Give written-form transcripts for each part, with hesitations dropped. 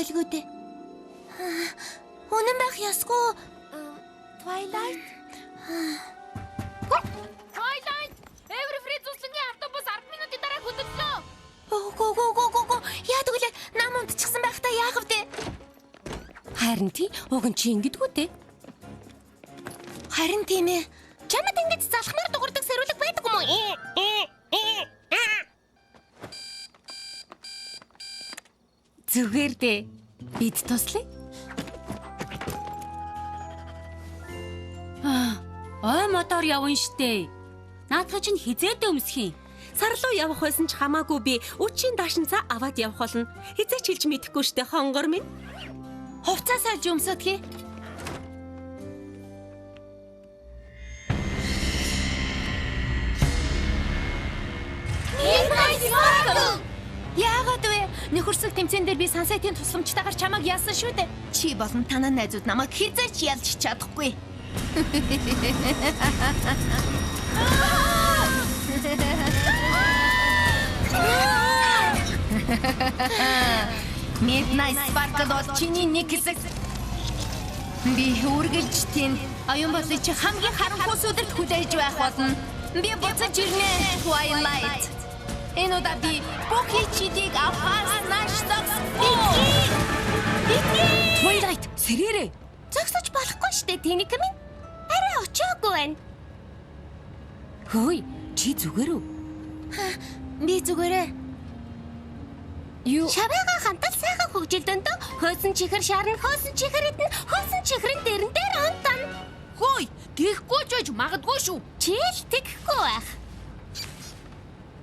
байлгүй дээ. Үнэн байх ёсгүй. Twilight. Twilight! Everfree зүслэнгийн автобус 10 минутын дараа хөдөлсөн. Го. Яа тэгвэл нам унтчихсан байх та яах вэ? Харин тий, уг нь чи ингэдэггүй дээ. Харин тийм ээ. Чамд ингэж залхмаар дуурдаг сэрүүлэг байдаг юм уу? Зүгээр дээ. Бид туслая. Ой мотор явна штэ. Наадах чинь хизээдээ өмсөх юм. Сар руу явах байсан ч хамаагүй би үчийн даашинцаа аваад явах болно. Хизээч хэлж мэдэхгүй штэ хонгор минь. Хувцас олж өмсөдгий. Яагаад вэ? Нөхөрсөг тэмцээн дээр би сансайтын тусламжтайгаар чамайг яасан шүү дээ. Чи болон танаа найзууд намайг хизээч ялж чадахгүй. Midnight Sparkle бол чиний нэг хэсэг. Би үргэлж тийм аюун болыг чи хамгийн харанхуй өдөрт хүлээж байх болно. Би буцаж ирнэ, Twilight. Энэ удаа би бүхий чидийг авахаас нааш зогсохгүй. Twilight, сэрээрээ. Зогсож болохгүй штэ, тэнийх минь. Арай очоогүй байна. Хөөе, чи зүгээр үү? Би зүгээрээ. Юу? Шавьяага хантал сайхан хөгжилдөн дөө хөөсөн чихэр шарна, хөөсөн чихэр идэн, хөөсөн чихрэн дэрэн дээр онтон. Хөөе, тэгэхгүй ч байж магадгүй шүү. Чи л тэгэхгүй байх.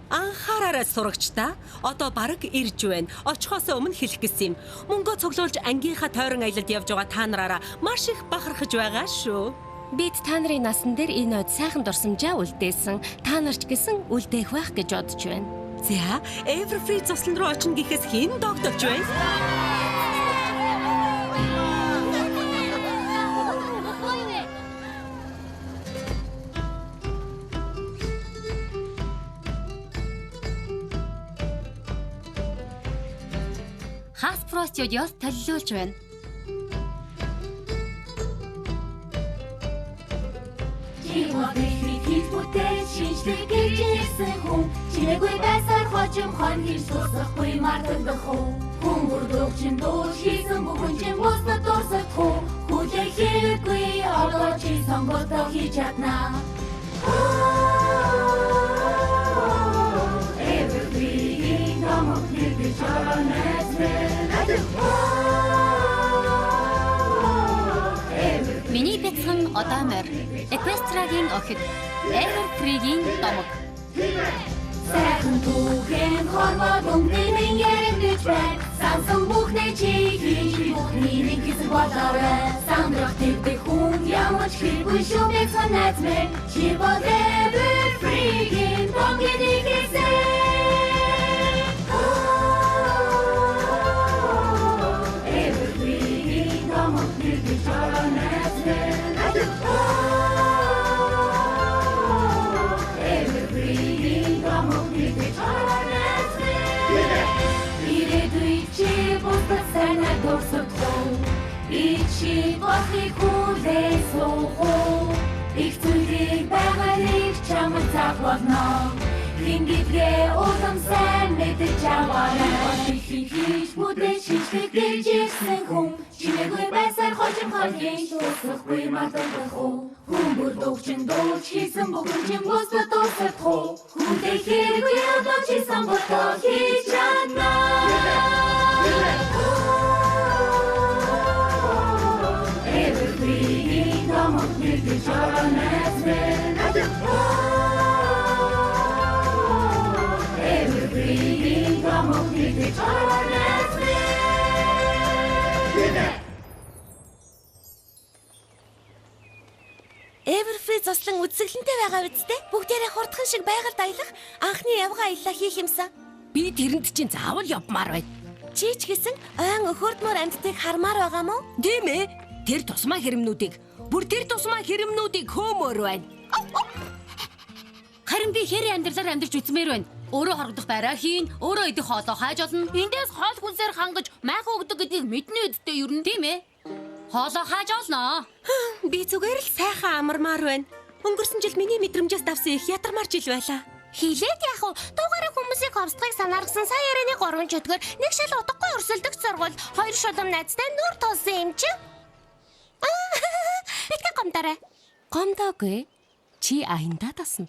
Анхаараараа сурагч та. Одоо бараг ирж байна. Очихоос өмнө хэлэх гэсэн юм. Мөнгөө цуглуулж ангийнхаа тойрон аялалд явж байгаа та нараараа маш их бахархаж байгаа шүү. Бид та нарын насан дээр энэ од сайхан дурсамжаа үлдээсэн. Та нарч гэсэн үлдээх байх гэж бодож байна. За, Everfree цуслан руу очно гэхээс хэн догдолж байна? Hasbro Studios төлөвлөж байна. Хит бүтээл шинжлэх гэжсэн хүн чимээгүй байсаар хожим хон хийж суусахгүй мартагдах уу хүн бүрдөгчин дуу хийсэн бүхэн чинь босна дурсах уу хүлээх хэрэггүй одоо чи сонгодог хийж чадна Evergreen намайг нэгж чаранэс Миний бяцхан одоо морь. Equestriaгийн охид. Everfree-гийн домог. Сайхан түүхэн хормоо дүнгийн яригдэж байна. Сансан бүхнээ чи хийж бүхний нэг хэсэг болоорой. Сандрах тэгдэг хүн ямар ч хэрэггүй шүү бяцхан найз минь. Чи бол Everfree-гийн домгийн нэг хэсэг. Everfree-гийн домог нэгж чаранэс Ичи бохи хүлээ суух их зүйлийг байгааг чамд загварна Хингидгээ улам сайн мэдэж аваарай Хийж бүдэж шинжлэх гэжсэн хүн Чимээгүй байсаар хожим хон хийж дуусахгүй мартагдах уу Хүн бүрдөгчин дууч хийсэн бүхэн чинь босна дуусах уу Хүлээх хэрэггүй одоо чи сонгодог хийж чадна Evergreen домог нэгж чаранэс Evergreen домог нэгж чаранэс Everfree заслан үзэсгэлэнтэй байгаа биз дээ? Бүгдээрээ хурдхан шиг байгальд аялах анхны явгаа аяллаа хийх юмсан. Би тэрэнд чинь заавал явмаар байна. Чи ч гэсэн ойн өхөрдмөр амьдтыг хармаар байгаа мó? Тийм ээ. Тэр тусмаа хэрэмнүүдийг хөмөр байна. Харин би хэрэг амьдралаар амьдарч үзмээр байна. Өөрөө хорогдох байраа хийн, өөрөө идэх хоолоо хайж олно. Эндээс хоол хүнсээр хангаж майхан өгдөг гэдгийг мэднэ үсттэй юу тийм ээ? Хоолоо хайж олно. Би зүгээр л сайхан амармаар байна. Өнгөрсөн жил миний мэдрэмжээс давсан их ятармар жил байлаа. Хилээд яах вэ? Дугаараа хүмүүсийн ховсдгийг санааргасан сая ярианы 3 чөтгөр нэг шал удахгүй өрсөлдөгч сургууль 2 шулам найзтай нүр тулсан юм чи. Битгий гомдорой. Гомдоогүй. Чи аяндаа тасна.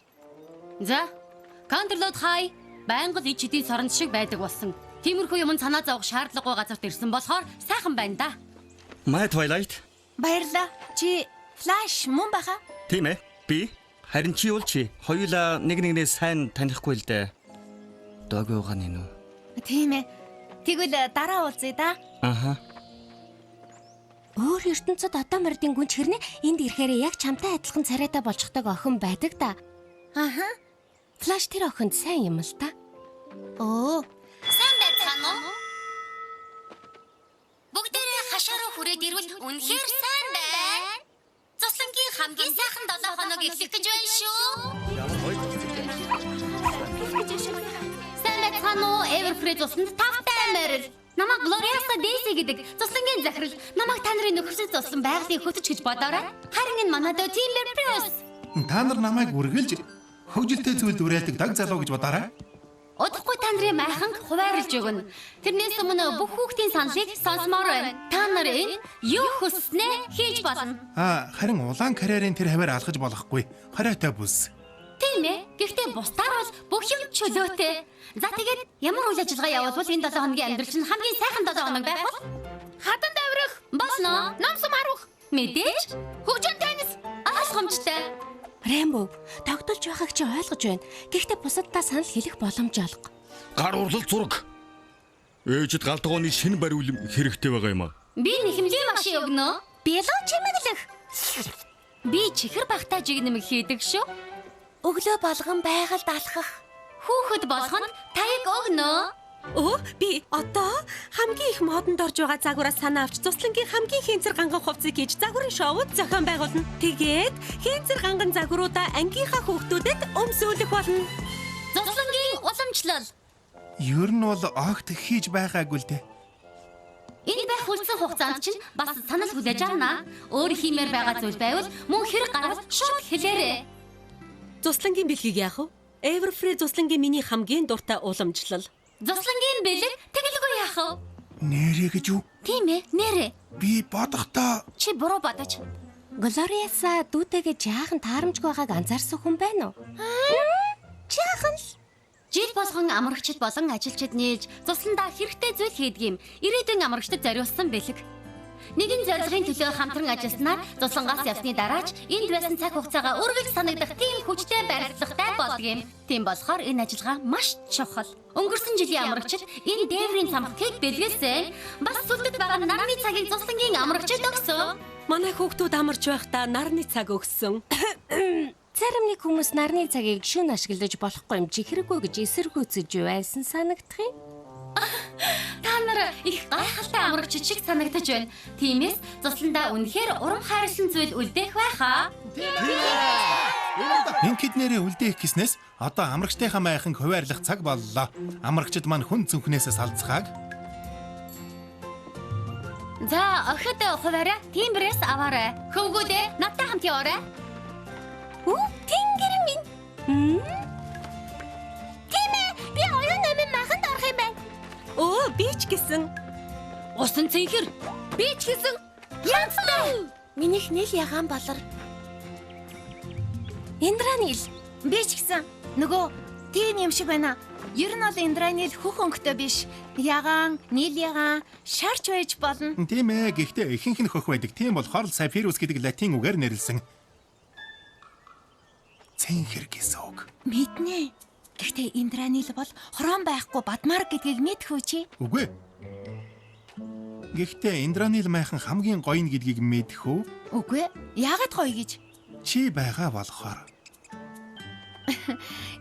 За, Кандерлууд хай. Байнга л ич хэдийн соронд шиг байдаг болсон. Тиймэрхүү юм санаа зовох шаардлагагүй газарт ирсэн болохоор сайхан байна да. My Twilight. Баярлаа. Чи Flash мөн баха? Тийм ээ. Би харин чи бол чи хоёулаа нэг нэгнээ сайн танихгүй л дээ. Доогүй байгаа нэ нү. Тийм ээ. Тэгвэл дараа уулзъя да. Аха. Өөр ертөнцид одоо мордын гүнч хэрнээ энд ирэхээр яг чамтай адилхан царайтай болчихдог охин байдаг да. Аха. Флаш тэр охинд сайн юм л та. Оо. Сайн байцгаана уу? Бүгдээрээ хашаараа хүрээд ирвэл үнэхээр сайн байна. Цуслангийн хамгийн сайхан 7 хоног эхлэх гэж байна шүү. Сайн байцгаана уу? Everfree цусланд тавтай морил. Намайг Gloriosa Daisy гэдэг цуслангийн захирал. Намайг та нарын нөхөрсөд цуслан байгалийн хөтөч гэж бодоорой. Харин энэ манайд Timber Plus. Та нар намайг үргэлж хөвжөлтэй зүйлд үрээлдэг даг залуу гэж бодоорой. Удахгүй та нарын майханг хуваарлж өгнө. Тэрнээс өмнө бүх хүүхдийн саналыг сонсомоор байна. Та нар энэ юу хүснээ хийж болно. Харин улаан карьерийн тэр хаваар алхаж болохгүй. Хориотой бүс. Тийм ээ. Гэхдээ бусдаар бол бүх юм чөлөөтэй. За тэгээд ямар үйл ажиллагаа явуулвал энэ 7 хоногийн амьдрал чинь хамгийн сайхан 7 хоног байх вэ? Хатан даврах, болно. Номсом харух. Мэдээж. Хөгжин теннис. Асгамжтай. Рэмбо, тогтолж байгааг чи ойлгож байна. Гэхдээ бусаддаа санал хэлэх боломж олго. Гар урлал зураг. Ээжид галтгооны шинэ бариулам хэрэгтэй байгаа юм аа. Би нэхэмлийн машин өгнө. Билүү чимэглэх. Би чихэр багтаа жигнэмэг хийдэг шүү. Өглөө болгон байгальд алхах. Хүүхэд болгонд таяг өгнө. Би одоо хамгийн их модонд орж байгаа загвараас санаа авч Цуслангийн хамгийн хэнцэр ганган хувцсыг хийж загварын шоуд зохион байгуулна. Тэгээд хэнцэр ганган загваруудаа ангийнхаа хүүхдүүдэд өмсүүлэх болно. Цуслангийн уламжлал. Ер нь бол огт хийж байгаагүй л дээ. Энэ байх хүлцэн хугацаанд чинь бас санал хүлээж авна. Өөр хиймээр байгаа зүйл байвал мөн хэрэг гарвал шууд хэлээрэй. Цуслангийн бэлгийг яах вэ? Everfree Цуслангийн миний хамгийн дуртай уламжлал. Цуслангийн бэлэг тэгэлгүй яах вэ? Нэрээ гэж юу? Тийм ээ, нэрээ. Би бодохдоо Чи буруу бодож. Gloriosa дүүтэйгээ жаахан таарамжгүй байгааг анзаарсан хүн байна уу? Жаахан л. Жил болгон амрагчид болон ажилчид нийлж цусландаа хэрэгтэй зүйл хийдэг юм. Ирээдүйн амрагчдад зориулсан бэлэг. Нэгэн зорилгын төлөө хамтран ажилласнаар цуслангаас явсны дараач энд байсан цаг хугацаагаа үргэлж санагдах тийм хүчтэй барилгатай болдог юм. Тийм болохоор энэ ажиллагаа маш чухал. Өнгөрсөн жилийн амрагчид энэ дээврийн цамхгийг бэлгээсэн. Бас сүлдэд байгаа нарны цагийг цуслангийн амрагчид өгсөн. Манай хүүхдүүд амарч байхдаа нарны цаг өгсөн. Зарим нэг хүмүүс нарны цагийг шүн ашиглаж болохгүй юм чи хэрэггүй гэж эсэргүүцэж байсан санагдах юм. Та нар их гайхалтай амрагчид шиг санагдаж байна. Тиймээс цусландаа үнэхээр урам хайрлсан зүйл үлдээх байхаа. инкид нэрээ үлдээх гэснээс одоо амрагчтайхаа майхан хуваарлах цаг боллоо. Амрагчид маань хүн цүнхнээс салцгааг. За, охид хуваарай. Тиймбэрээс аваарай. Хөвгүүдээ надтай хамт яваарай. Тэнгэр минь. Тэмээ би оюун намын маханд орох юм байна. Би ч гэсэн. Усан цэнхэр. Би ч гэсэн. Янцтай. Минийх нэл ягаан болор. Индранил. Би ч гэсэн. Нөгөө тийм юм шиг байна. Ер нь бол Индранил хөх өнгөтэй биш. Ягаан, нийл ягаан, шарч байж болно. Тийм ээ, гэхдээ ихэнх нь хөх байдаг. Тийм болохоор Sapphirus гэдэг латин үгээр нэрлсэн. Цэнхэр гэсэн үг. Мэднэ. Гэхдээ Индранил бол хорон байхгүй бадмар гэдгийг мэдэх үү чи? Үгүй. Гэхдээ Индранил майхан хамгийн гоё нь гэдгийг мэдэх үү? Үгүй. Яагаад гоё гэж? Чи байгаа болохоор.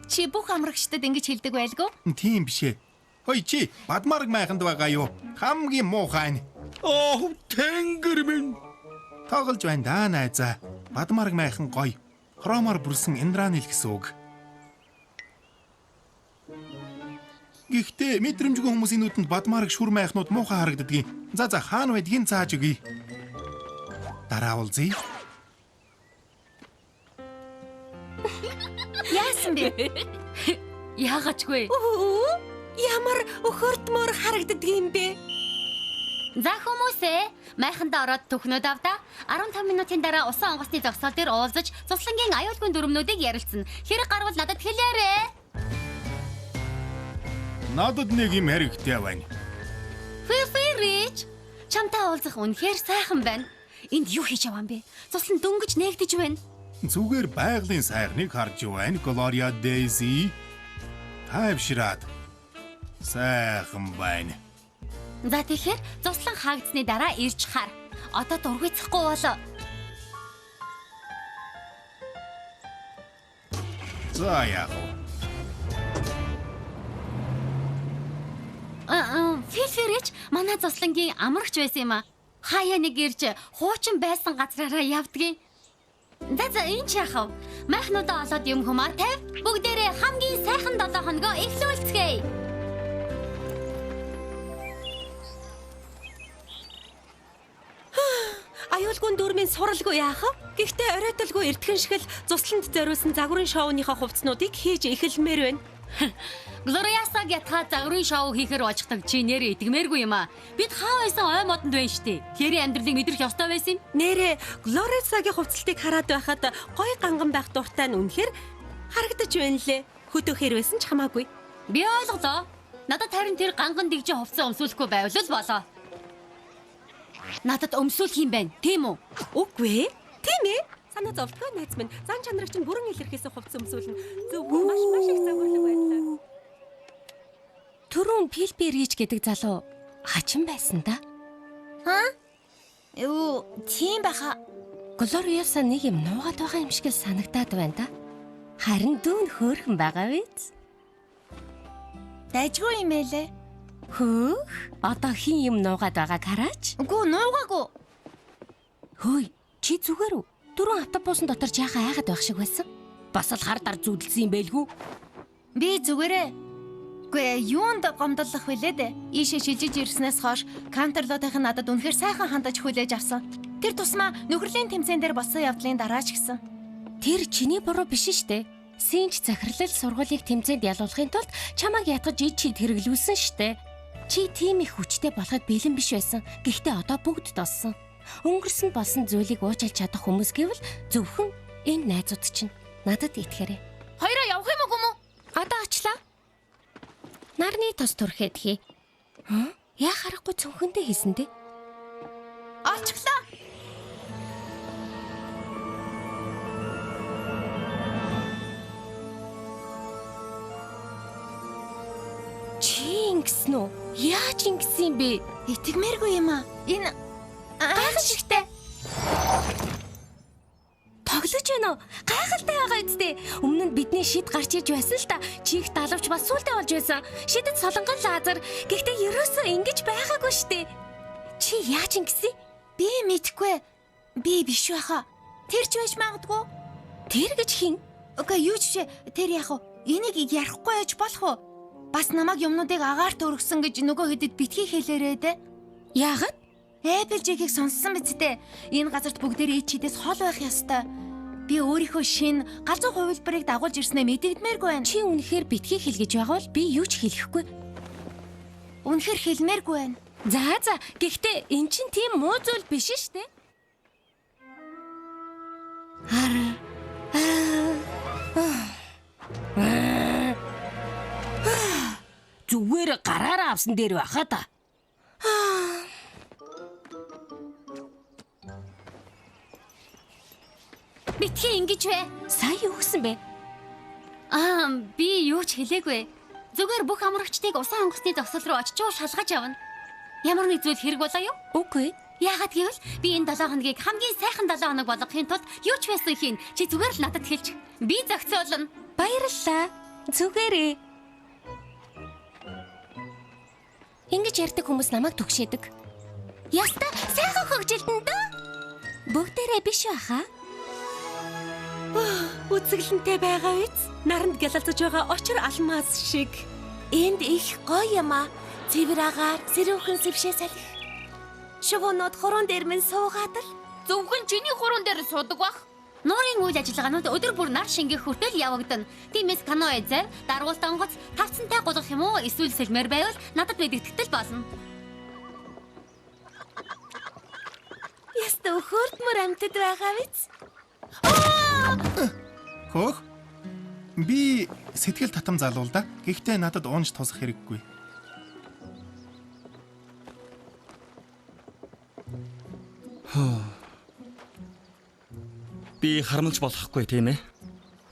Чи бүх амрагчдад ингэж хэлдэг байлгүй? Тийм биш ээ. Хөөе чи бадмарг майханд байгаа юу? Хамгийн муухай нь. Тэнгэр минь. Тоглож байна да найзаа. Бадмарг майхан гоё. Хромоор бүрсэн Индранил гэсэн үг. Гэхдээ мэдрэмжгүй хүмүүсийн нүдэнд бадмаарг шүр майхнууд муухай харагддгийг. За хаана байдгийг зааж өгье. Дараа уулзъя. Яасан бэ? Яагачгүй. Ямар өхөртмөр харагддаг юм бэ? За хүмүүсээ майханд ороод түхнүүд авда 15 минутын дараа усан онгоцны зогсоол дээр уулзаж цуслангийн аюулгүй дүрмнүүдийг ярилцсан. Хэрэг гарвал надад хэлээрэй. Надад нэг юм хэрэгтэй байна. Фифирич, чамтай уулзах үнэхээр сайхан байна. Энд юу хийж яваа юм бэ? Цуслан дөнгөж нээгдэж байна. Зүгээр байгалийн сайхныг харж байна. Gloria Daisy. Хайвшираад. Сайхан байна. За тэгэхээр цуслан хаагдсны дараа ирж хар. Одоо дургуйцахгүй болоо. За яах вэ? Фифирич, манай цуслангийн амрагч байсан юм аа. Хаяа нэг ирж хуучин байсан газраараа явдгийн. За энэ ч яах вэ? Майхнуудаа олоод юм хумаа тавь. Бүгдээрээ хамгийн сайхан 7 хоногоо эхлүүлцгээе. Аюулгүй дүрмийн суралгүй яах вэ? Гэхдээ оройтолгүй эртхэн шиг л цусланд зориулсан загварын шоуныхоо хувцснуудыг хийж эхэлмээр байна. Глориасаг ятха загварын шоу хийхэр болчихдаг чи нэрээ идгмээргүй юм аа. Бид хаа байсан ой модонд байна штэ. Тэрийн амьдралыг мэдрэх ёстой байсан юм. Нэрээ Глориасагийн хувцалтыг хараад байхад гой ганган байх дуртай нь үнэхээр харагдаж байна лээ. Хөдөөхөр байсан ч хамаагүй. Би ойлголоо. Надад харин тэр ганган дэгжин хувцас өмсөөлөхгүй байвал болоо. Надад өмсөөлөх юм байна. Тийм үү? Үгүй ээ. Тийм ээ. Санаа зовдгоо найз минь. Зан чанарыг чинь бүрэн илэрхийлсэн хувцас өмсүүлнэ. Зөв маш их загварлаг байлаа. Түрүүн Пилперич гэдэг залуу хачин байсан да. Тийм баха. Глориаса нэг юм нуугаад байгаа юм шиг санагдаад байна да. Харин дүүн хөөрхөн байгаа биз? Дайжгүй юм байлээ. Хөөх, одоо хин юм нуугаад байгааг хараач. Үгүй нуугаагүй. Хөөе, чи зүгээр үү? Түрүүн автобусын дотор жаахан айгаад байх шиг байсан. Бас л хар дар зүудэлсэн юм байлгүй. Би зүгээрээ. Үгүй юунд гомдлох вүлээ дээ. Ийшээ шилжиж ирснээс хойш Кантерлотын надад үнэхээр сайхан хандаж хүлээж авсан. Тэр тусмаа нөхөрлийн тэмцээн дээр болсон явдлын дараа ч гэсэн. Тэр чиний буруу биш штэ. Синч захирлал сургуулийг тэмцээнд ялуулахын тулд чамайг ятгаж ичид хэрэглүүлсэн штэ. Чи тийм их хүчтэй болоход бэлэн биш байсан. Гэхдээ одоо бүгд тоссон. Өнгөрсөн болсон зүйлийг уучлж чадах хүмүүс гэвэл зөвхөн энэ найзууд чинь. Надад итгээрэй. Хоёроо явах юм уу? Одоо очлаа. Нарны тос түрхэд хий. Яа харахгүй цөнхөндөө хийсэн дээ. Олчихлоо. Чи ингэсэн үү? Яаж ингэсэн бэ? Итгэмээргүй юм аа. Энэ Гайхалтай. Тоглож байна уу? Гайхалтай байгаа үстэй. Өмнө нь бидний шид гарч ирж байсан л та. Чих далавч бас сүултээ болж байсан. Шидэд солонгон лазер. Гэхдээ ерөөсөө ингэж байгаагүй штэ. Чи яаж ингэсэн? би мэдхгүй. Би биш байхаа. Тэр ч байж магадгүй. Тэр гэж хин? Окей, юу ч тэр яах вэ? Энийг ярихгүй яж болох уу? Бас намайг юмнуудыг агаарт өргөсөн гэж нөгөө хэдэд битгий хэлээрээ дээ. Яагаад? Эпплжийг сонссон биз дээ. Энэ газарт бүгдээрээ чидээс хол байх ёстой. Би өөрийнхөө шин галзуу хувилбарыг дагуулж ирснээ мэдэгдмээргүй байна. Чи үнэхээр битгий хэл гэж байгаа бол би юу ч хэлэхгүй. Үнэхээр хэлмээргүй байна. За, гэхдээ эн чинь тийм муу зүйл биш штэ. Зүгээр гараараа авсан дээр байхаа та. Битгий ингэж вэ? Сая юу гэсэн бэ? Би юу ч хэлээгүй. Зүгээр бүх амрагчдыг усан онгоцны зогсол руу очиж шалгаж явна. Ямар нэг зүйл хэрэг болоо юу? Үгүй. Яагаад гэвэл би энэ 7 хоногийг хамгийн сайхан 7 хоног болгохын тулд юу ч байсан хийн. Чи зүгээр л надад хэлж. Би зохицуулна. Баярлалаа. Зүгээрээ. Ингэж ярьдаг хүмүүс намайг түгшээдэг. Яста сайхан хөгжилтэн дөө. Бүгдээрээ биш байхаа. Үзэглэнтэй байгаа биз? Наранд гялалзаж байгаа очир алмаз шиг. Энд их гоё юм аа. Цэвэр агаар сэрүүхэн сэвшээ салхи. Шугуунууд хуруун дээр мэн суугаад л Зөвхөн чиний хуруун дээр суудаг бах. Нуурын үйл ажиллагаанууд өдөр бүр нар шингэх хүртэл явагдана. Тиймээс каноэ зав, даргуулт онгоц, тавцантай гулгах юм уу эсвэл сэлмээр байвал надад мэдэгдэхтэл болно. ястаа хөөртмөр амтд байгаа биз? Хөөх. Би сэтгэл татам залуул да. Гэхдээ надад уунж тусах хэрэггүй. Би харамлж болохгүй тийм ээ.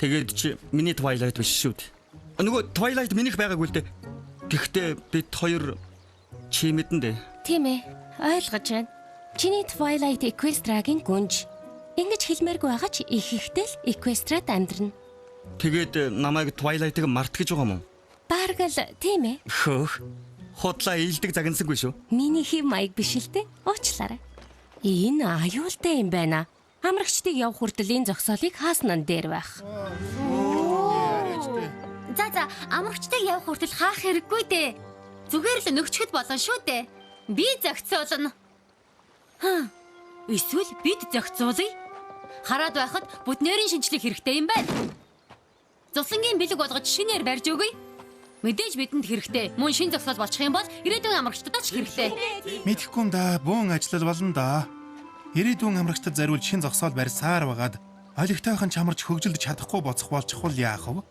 Тэгээд чи миний Twilight биш шүү дээ. Нөгөө Twilight минийх байгаагүй л дээ. Гэхдээ бид хоёр чи мэдэн дээ. Тийм ээ. Ойлгож байна. Чиний Twilight Equestria-гийн гүнж. Ингэж хэлмээргүй байгаа ч их ихтэй л Equestria-д амьдрна. Тэгээд намайг Twilight-ыг мартгаж байгаа юм уу? Бараг л тийм ээ. Хөөх. Худлаа ийдэг загнасангүй шүү. Миний хэв маяг биш л дээ. Уучлаарай. Энэ аюултай юм байна. Амрагчдыг явах хүртэл энэ зогсоолыг хааснан дээр байх. За амрагчдыг явах хүртэл хаах хэрэггүй дээ. Зүгээр л нөгчөхөд болно шүү дээ. Би зохицуулна. Эсвэл бид зохицуулъя. Хараад байхад бүднэрийн шинжлэх хэрэгтэй юм байна. Цуслангийн бэлэг болгож шинээр барьж өгье. Мэдээж бидэнд хэрэгтэй. Мөн шин зохицол болчих юм бол ирээдүйн амрагчдад ч хэрэгтэй. Мэдхгүй юм да. Бөөн ажиллал болно да. Ирээдүйн амрагчдад зариулж шин зогсоол барьсаар байгаад олигтойхон чамарч хөгжилж чадахгүй боцох болчихвол яах вэ?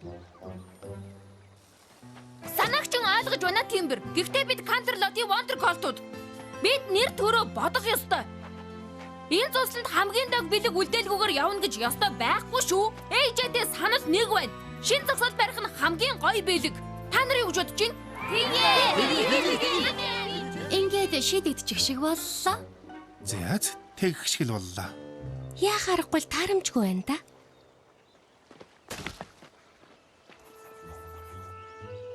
Санаагч ойлгож байна Тимбер. Гэхдээ бид Кантерлотийн Wondercolt-ууд бид нэр төрөө бодох ёстой. Энэ цусланд хамгийн дог бэлэг үлдээлгүйгээр явна гэж ёстой байхгүй шүү. Ээжээдээ санал нэг байна. Шин зогсоол барих нь хамгийн гоё бэлэг. Та нар юу гэж бодож байна? Ингээд шийдэгдчих шиг боллоо. Зяац тэгэх шиг л боллоо. Яах аргагүй л таарамжгүй байна да.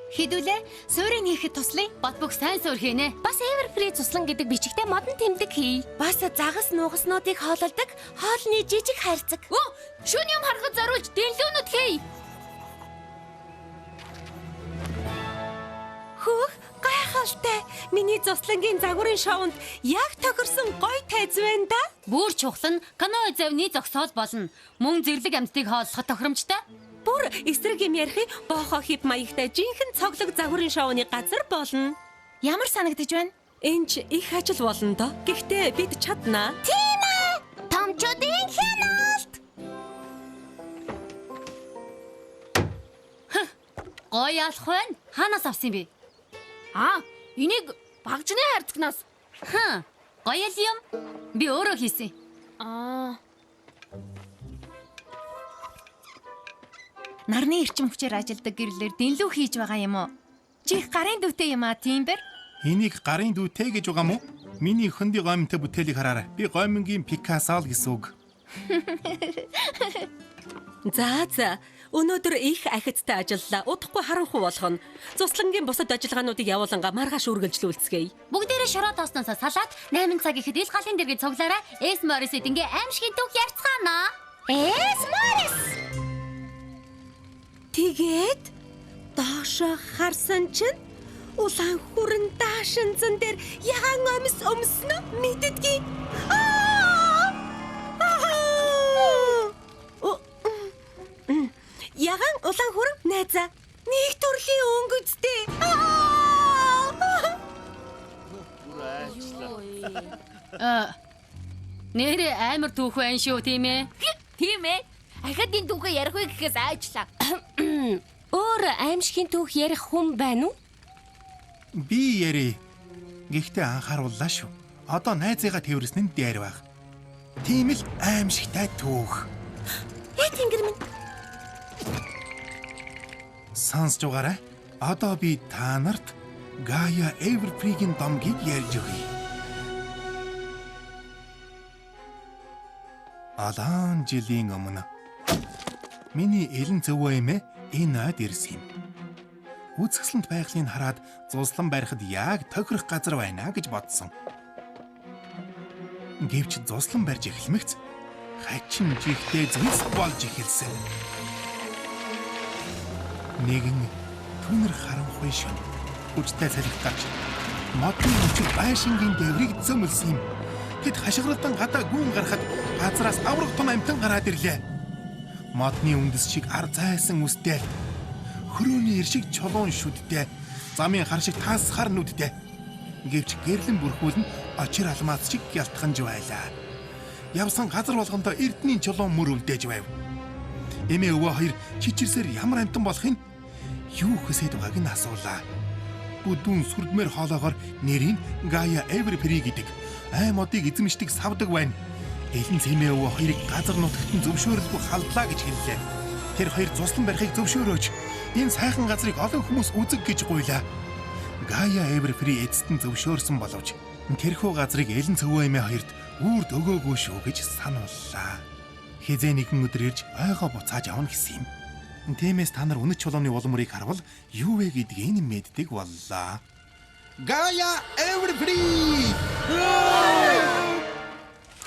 Хэдүүлээ суурийг хийхэд туслая. Бат бөх сайн суур хийнэ. Бас Everfree цуслан гэдэг бичгтээ модон тэмдэг хий. Бас загас нугаснуудыг хоололдог хоолны жижиг хайрцаг. Шөнө юм харахад зориулж дэлгүүнүүд хий. Хөөх, гайхалтай. Миний цуслангийн загварын шоунд яг тохирсон гоё тайз байна да. Бүр чухал нь каноэ завны зогсоол болно. Мөн зэрлэг амьтдыг хооллоход тохиромжтой. Бүр эсрэг юм ярих боохоо хип маягтай жинхэнэ цоглог загварын шоуны газар болно. Ямар санагдаж байна? Энд ч их ажил болно доо. Гэхдээ бид чаднаа. Тийм ээ. Томчуудын хяналт. Гоё алах байна. Хаанаас авсан бэ? Энийг багжны хайрцагнаас. Гоё л юм. Би өөрөө хийсэн. Нарны эрчим хүчээр ажилладаг гэрлэр дэнлүү хийж байгаа юм уу? Чи их гарын дүүтэй юм аа, Тимбер? Энийг гарын дүүтэй гэж байгаа мó? Миний хөндөй гомтой бүтээлийг хараарай. Би гомингийн Пикассо л гэсэн үг. За. Өнөөдөр их ахицтай ажиллалаа. Удахгүй харанхуй болгоно. Цуслангийн бусад ажиллагаануудыг явууланга маргааш үргэлжлүүлцгээе. Бүгдээрээ шороо тоосноос салаад 8 цаг ихэд ил галын дэргэд цуглаараа Эс Морис эдингээ аимшигын түүх ярьцгаана. Эс Морис. Тэгээд доошоо харсан чинь улаан хүрэн даашинзан дээр ягаан амс өмснө мэддэггүй. Ягаан улаан хүрэн найзаа нэг төрлийн өнгөцтэй. Нэрээ амар түүх байна шүү, тийм ээ? Тийм ээ. Ахад энэ түүхээ ярих вэ гэхээс айчлаа. Өөр аимшигын түүх ярих хүн байна уу? Би ярэ. Гэхдээ анхаарууллаа шүү. Одоо найзыгаа тэрвэрсэн нь дээр байх. Тийм л аимшигтай түүх. Тэнгэр минь. Сонсож байгаарай. Одоо би та нарт Gaia Everfree-гийн домгийг ярьж өгье. Алан жилийн өмнө миний элен зөвөө эмээ энэ ойд ирсэн юм. Үзэсгэлэнт байхлыг хараад зуслан барихад яг тохирох газар байна гэж бодсон. Гэвч зуслан барьж эхлэмэгц хачин жигтэй зүс болж эхэлсэн. Нэгэн Түүнэр харанхуй шин. Хүчтэй салхи гарч модны өчиг байшингийн дэврийг зөмөлсөн юм. Тэд хашгиралдан гадаа гүүн гарахад газраас авраг том амтан гараад ирлээ. Модны үндэс шиг ар зайсан үстэй. Хөрөөний иршиг чулуун шүдтэй. Замын хар шиг таас хар нүдтэй. Гэвч гэрлэн бүрхүүл нь очир алмаз шиг гялтханж байлаа. Явсан газар болгондоо эрдний чулуун мөр үлдээж байв. Эмээ өвөө хоёр чичирсээр ямар амтан болохын юу хүсэж байгааг нь асуулаа. Бүдүүн сүрдмэр хоолоогоор нэрийг Гая Эверфри гэдэг аймодыг эзэмшдэг савдаг байна. Элен цэмээ өвөө хоёрыг газар нутагт нь зөвшөөрөлгүй халдлаа гэж хэллээ. Тэр хоёр цуслан барихыг зөвшөөрөөч. Энэ сайхан газрыг олон хүмүүс үзэг гэж гуйлаа. Гая Эверфри эцэст нь зөвшөөрсөн боловч тэрхүү газрыг Элен цөвөө эмээ хоёрт үрд өгөөгүй шүү гэж санууллаа. Хизээ нэгэн өдөр ирж ойгоо буцааж авна гэсэн юм. Тиймээс та нар үнэт чулууны улмөрийг харвал юу вэ гэдгийг мэддэг боллоо. Гая Эверфри!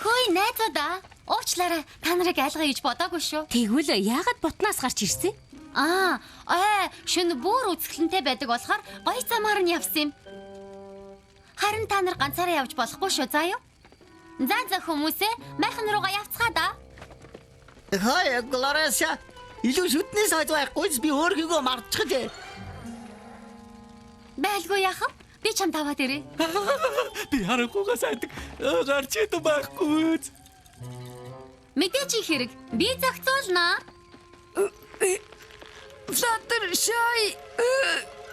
Хөөе найзуудаа. Уучлаарай. Та нарыг айлгая гэж бодоогүй шүү. Тэгвэл яагаад бутнаас гарч ирсэн? Шөнө бүр үзэсгэлэнтэй байдаг болохоор гоё замаар нь явсан юм. Харин та нар ганцаараа явж болохгүй шүү заа юу? За хүмүүсээ майхан руугаа явцгаа да. Хай Глораса. Илүү шүтний сайд байхгүйс би өөрийгөө мартчихжээ. Байлгүй яах вэ? Би чамд аваад ирээ. Би харангуйгаа сайдаг. Гарч идэв байхгүй. Мэдээч их хэрэг. Би зохицуулнаа. Флаттер шай.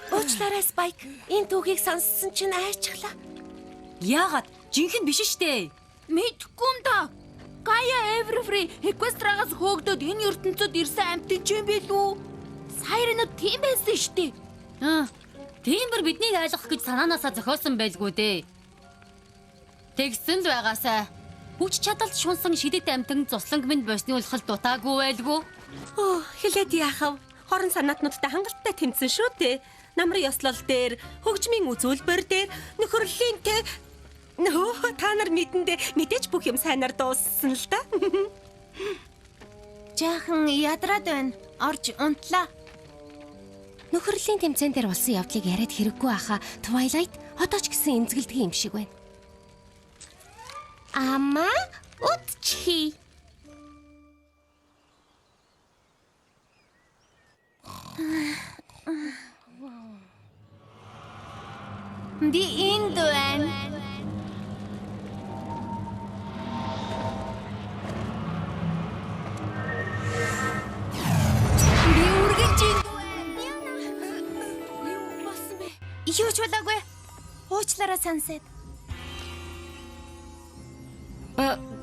Уучлаарай Спайк. Энэ түүхийг сонссон чинь айчглаа. Яагаад? Жинхэнэ биш штэ. Мэдгүй юм да. Гая Эверфри Эквестрагаас хөөгдөд энэ ертөнцид ирсэн амьтан ч юм билүү? Сайрнууд тийм байсан штэ. Тиймэр биднийг айлгах гэж санаанаасаа зохиосон байлгүй дээ. Тэгсэн л байгаасай. Хүч чадалд шунсан шидэт амьтан цусланг минь босны улхал дутаагүй байлгүй. Хэлээд яахав? Хорон санаатнуудтай хангалттай тэмцэн шүү дээ. Намрын ёслол дээр, хөгжмийн үзүүлбэр дээр, нөхөрлөлийн та нар мэдэндээ мэдээж бүх юм сайнаар дууссан л да. Жаахан ядраад байна. Орж унтлаа. Нөхөрлийн тэмцээн дээр болсон явдлыг яриад хэрэггүй байхаа Twilight одоо ч гэсэн эмзэгэлдэг юм шиг байна. Ама утчи. Би энд байна. Би үргэлж энд байна. Юу болсон бэ? Юу ч болоогүй. Уучлаарай Sunset.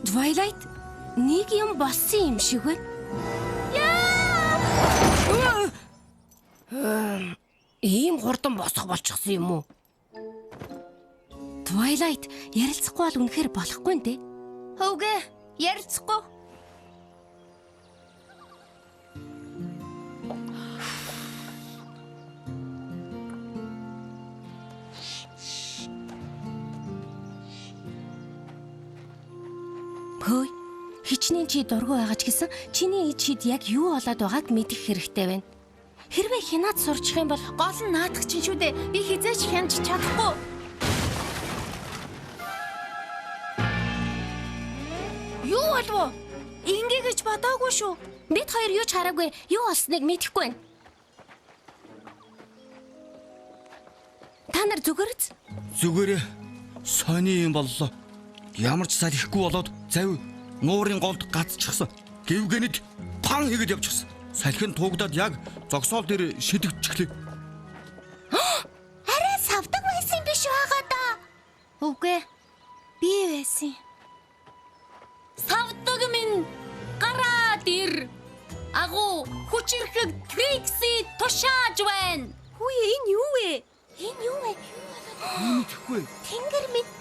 Twilight нэг юм болсон юм шиг байна. Ийм хурдан босох болчихсон юм уу? Twilight ярилцахгүй бол үнэхээр болохгүй нэ. Хөөгээ, ярилцахгүй. Хөөе. Хичнээн чи дургүй байгаа ч гэсэн чиний ид чид яг юу болоод байгааг мэдэх хэрэгтэй байна. Хэрвээ хянаад сурчих юм бол Гол нь наадах чинь шүү дээ. Би хизээч хянаж чадахгүй. юу болов? Ингээгэж бодоогүй шүү. Бид хоёр юу ч хараагүй, юу болсныг мэдэхгүй байна. Та нар зүгээрч? Зүгээрээ сони юм боллоо. Ямар ч салхихгүй болоод завь нуурын голд гацчихсан. Гэвгэнэд пан хийгээд явчихсан. Салхин туугдаад яг зогсоол дээр шидэгчглээ. Арай савдаг байсан биш байгаа да. Үгүй. Би байсан. Савдаг минь гараад ир. Агуу хүчирхэг Трикси тушааж байна. Хүй энэ юу вэ? Энэ юу вэ? Мэдхгүй. Тэнгэр минь.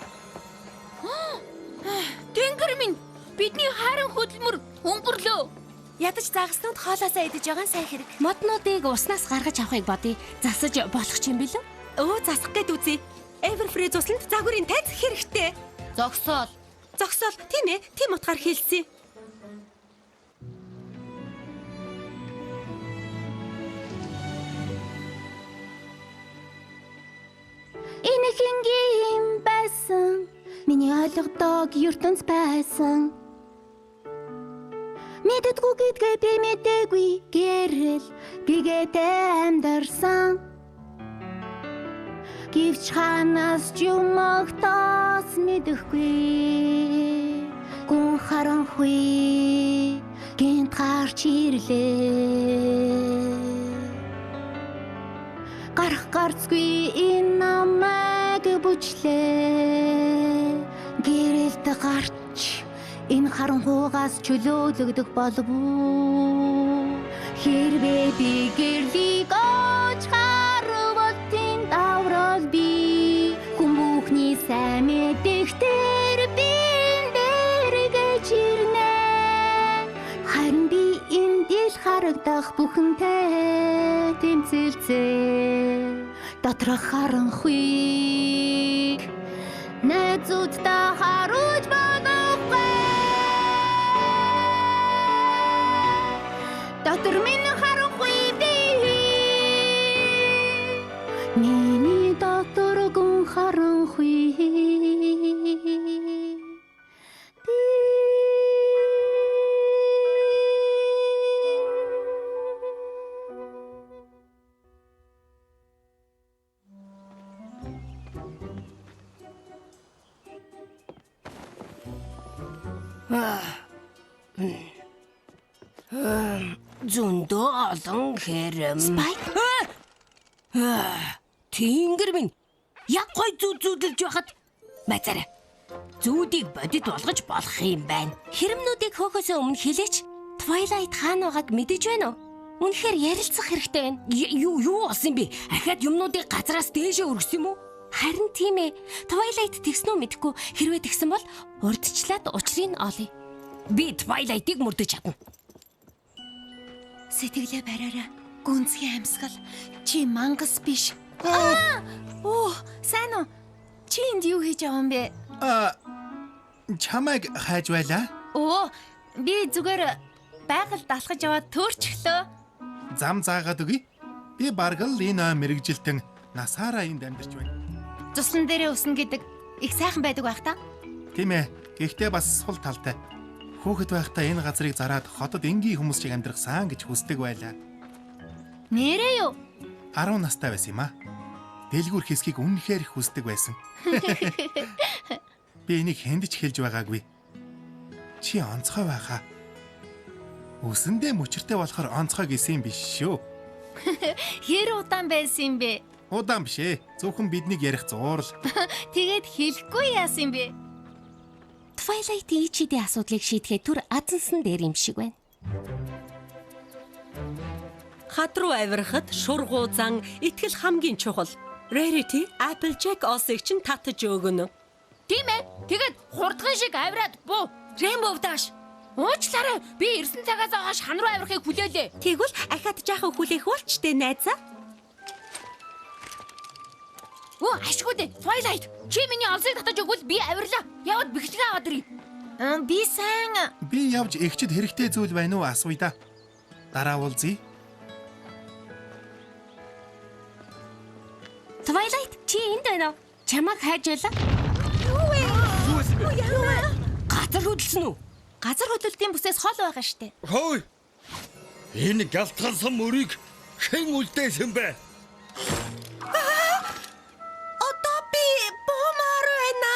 Тэнгэр минь бидний харин хөдөлмөр өнгөрлөө. Ядаж загснууд хоолоосоо идэж байгаа сайн хэрэг. Моднуудыг уснаас гаргаж авахыг бодъё. Засаж болох ч юм бэлээ? Засах гээд үзье. Эверфри цусланд загварын тайзах хэрэгтэй. Зогсоол. Тийм ээ. Тийм утгаар хэлсэн. Миний ойлгодог ертөнц байсан. Мэддэггүй гэдгээ би мэдээгүй гэрэл гэгээтэй амьдарсан. Гэвч ханаас ч юм огтоос мэдэхгүй. Гүн харанхуй гинт гарч ирлээ. Гарах гарцгүй энэ намайг бүчлээ. Гэрэлд гарч энэ харанхуйгаас чөлөөлөгдөх болов уу? Хэрвээ би гэрлийг оч харвал тэнд аврал би. Хүн бүхний сайн мэдэгтэр би дэргэж ирнэ. Харин би энэ дил харагдах бүхэнтэй тэмцэлцээ. Доторх харанхуйг найзуудтай харуулж болохгүй. Дотор минь харанхуй би. Миний дотор гүн харанхуй. Зөндөө олон хэрэм. Спайк. Тэнгэр минь яг гой зүүдэлж байхад мацаарай. Зүүдийг бодит болгож болох юм байна. Хэрэмнүүдийг хөөхөөс өмнө хэлээч. Twilight хаана байгааг мэдэж байна уу? Үнэхээр ярилцах хэрэгтэй байна. Юу болсон бэ? Ахаад юмнуудыг газраас дээшээ өргөсөн юм уу? Харин тийм ээ. Twilight тэгсэн үү мэдэхгүй. Хэрвээ тэгсэн бол урдчлаад учрыг олъё. Би Twilight-ыг мөрдөж чадна. Сэтгэлээ бариараа. Гүнзгий амьсгал. Чи мангас биш. Оо, сайн уу? Чи энд юу хийж байгаа юм бэ? Чамайг хайж байлаа. Оо, би зүгээр байгальд алхаж яваад төөрчлөө. Зам заагаад өгье. Би бараг л энэ мэрэгжилтэн насаараа энд амьдарч байна. Туслан дээрээ өснө гэдэг их сайхан байдаг байх та. Тийм ээ. Гэхдээ бас сул талтай. Хүүхэд байхдаа энэ газрыг зараад хотод энгийн хүмүүс шиг амьдрахсан гэж хүсдэг байлаа. Нэрээ юу? 10 настай байсан юм аа. Дэлгүүр хэсгийг үнэхээр их хүсдэг байсан. Би энийг хэнд ч хэлж байгаагүй. Чи онцгой байхаа. Үсэндээ мөчөртэй болохоор онцгой гэсэн юм биш шүү. Хэр удаан байсан юм бэ? Удаан биш ээ. Зөвхөн биднийг ярих зуурал. Тэгээд хэлэхгүй яасан юм бэ? Twilight-ийн ичидийн асуудлыг шийдэхэд түр азансан дээр юм шиг байна. Хад руу авирахад шургуузан итгэл хамгийн чухал. Rarity Applejack осыг чинь татаж өгнө. Тийм ээ. Тэгээд хурдган шиг авираад буу. Rainbow Dash. Уучлаарай. Би ирсэн цагаас хойш хан руу авирахыг хүлээлээ. Тэгвэл ахаад жаахан хүлээх болчтой найзаа. Оо, ашгүй дээ. Twilight. Чи миний олсыг татаж өгвөл би авирлаа. Яваад бэхлэгээ аваад ирье. Би сайн. Би явж эгчд хэрэгтэй зүйл байна уу асууя да. Дараа уулзъя. Twilight, чи энд байна уу? Чамайг хайж байлаа. Газар хөдлсөн үү? Газар хөдлөлтийн бүсээс хол байгаа штэ. Хөөе. Энэ гялтгансан мөрийг хэн үлдээсэн бэ? Одоо би бомоор байна.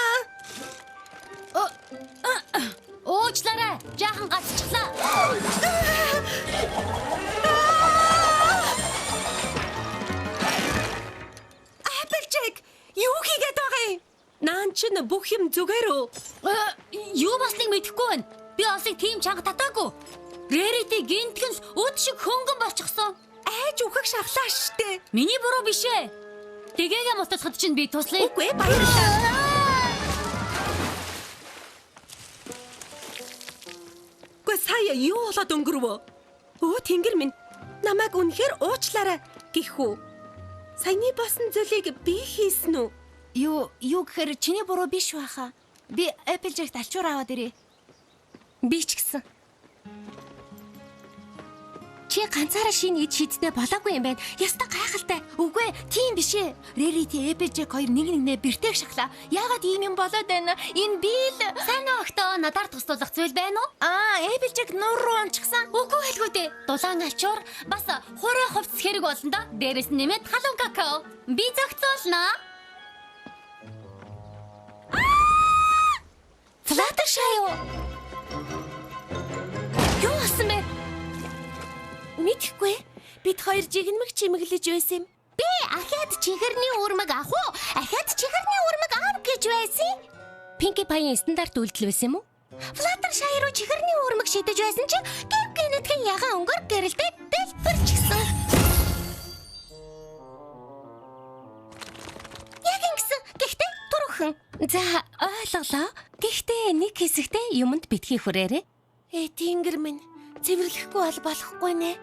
Уучлаарай. Жаахан гацчихлаа. Applejack, юу хийгээд байгаа юм? Наан ч бүх юм зүгээр үү? Юу болсныг мэдэхгүй байна. Би олсыг тийм чанга татаагүй. Rarity гинтгэнс өд шиг хөнгөн болчихсон. Айж үхэх шахлаа штэ. Миний буруу биш ээ. Тэгээгээ муталхад чинь би туслая. Үгүй баярлалаа. Сая юу болоод өнгөрвөө? Өө тэнгэр минь намайг үнэхээр уучлаарай гэх үү? Саяны болсон зүйлийг би хийсэн үү? Юу гэхээр чиний буруу биш байхаа. Би Applejack алчуур аваад ирээ. Би ч гэсэн. Чи ганцаараа шинэ ид шидтэй болоогүй юм байна. Яста гайхалтай. Үгүй ээ, тийм биш ээ. Рерити Эпежек хоёр нэг нэгнээ бэртэйг шахлаа. Яагаад ийм юм болоод байна? Энэ би л Сайн өгтөө надаар туслах зүйл байна уу? Эпежек нуур руу онцгсан. Үгүй хэлгүй дээ. Дулаан ачуур бас хураа хувцс хэрэг болно да. Дээрээс нэмээд халуун какао. Би зохицуулнаа. Флаттершай юу? Юу асан бэ? Мэдхгүй. Бид хоёр жигнэмэг чимэглэж байсан юм. Би ахаад чихэрний урмаг авах уу? Ахаад чихэрний урмаг аав гэж байсан. Pinkie Pie-ийн стандарт үйлдэл байсан юм уу? Fluttershy руу чихэрний урмаг шидэж байсан чинь гинэтхэн ягаан өнгөр гэрэлдээд дэлбэрчихсэн. Яг ингэсэн. Гэхдээ турхан. За, ойлголоо. Гэхдээ нэг хэсэгтээ юмд битгий хүрээрээ. Тэнгэр минь цэвэрлэхгүй бол болохгүй нэ.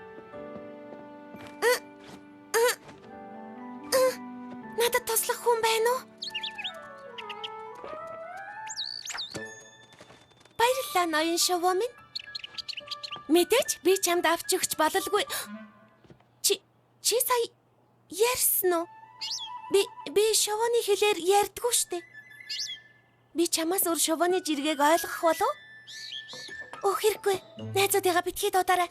Надад туслах хүн байна уу? Баярлалаа ноён шовоо минь. Мэдээж би чамд авч өгч бололгүй. Чи сая ярьсан уу? Би шовооны хэлээр ярьдгүй штэ. Би чамаас өөр шовооны жиргэг ойлгох болов? Өө хэрэггүй. Найзуудыгаа битгий дуудаарай.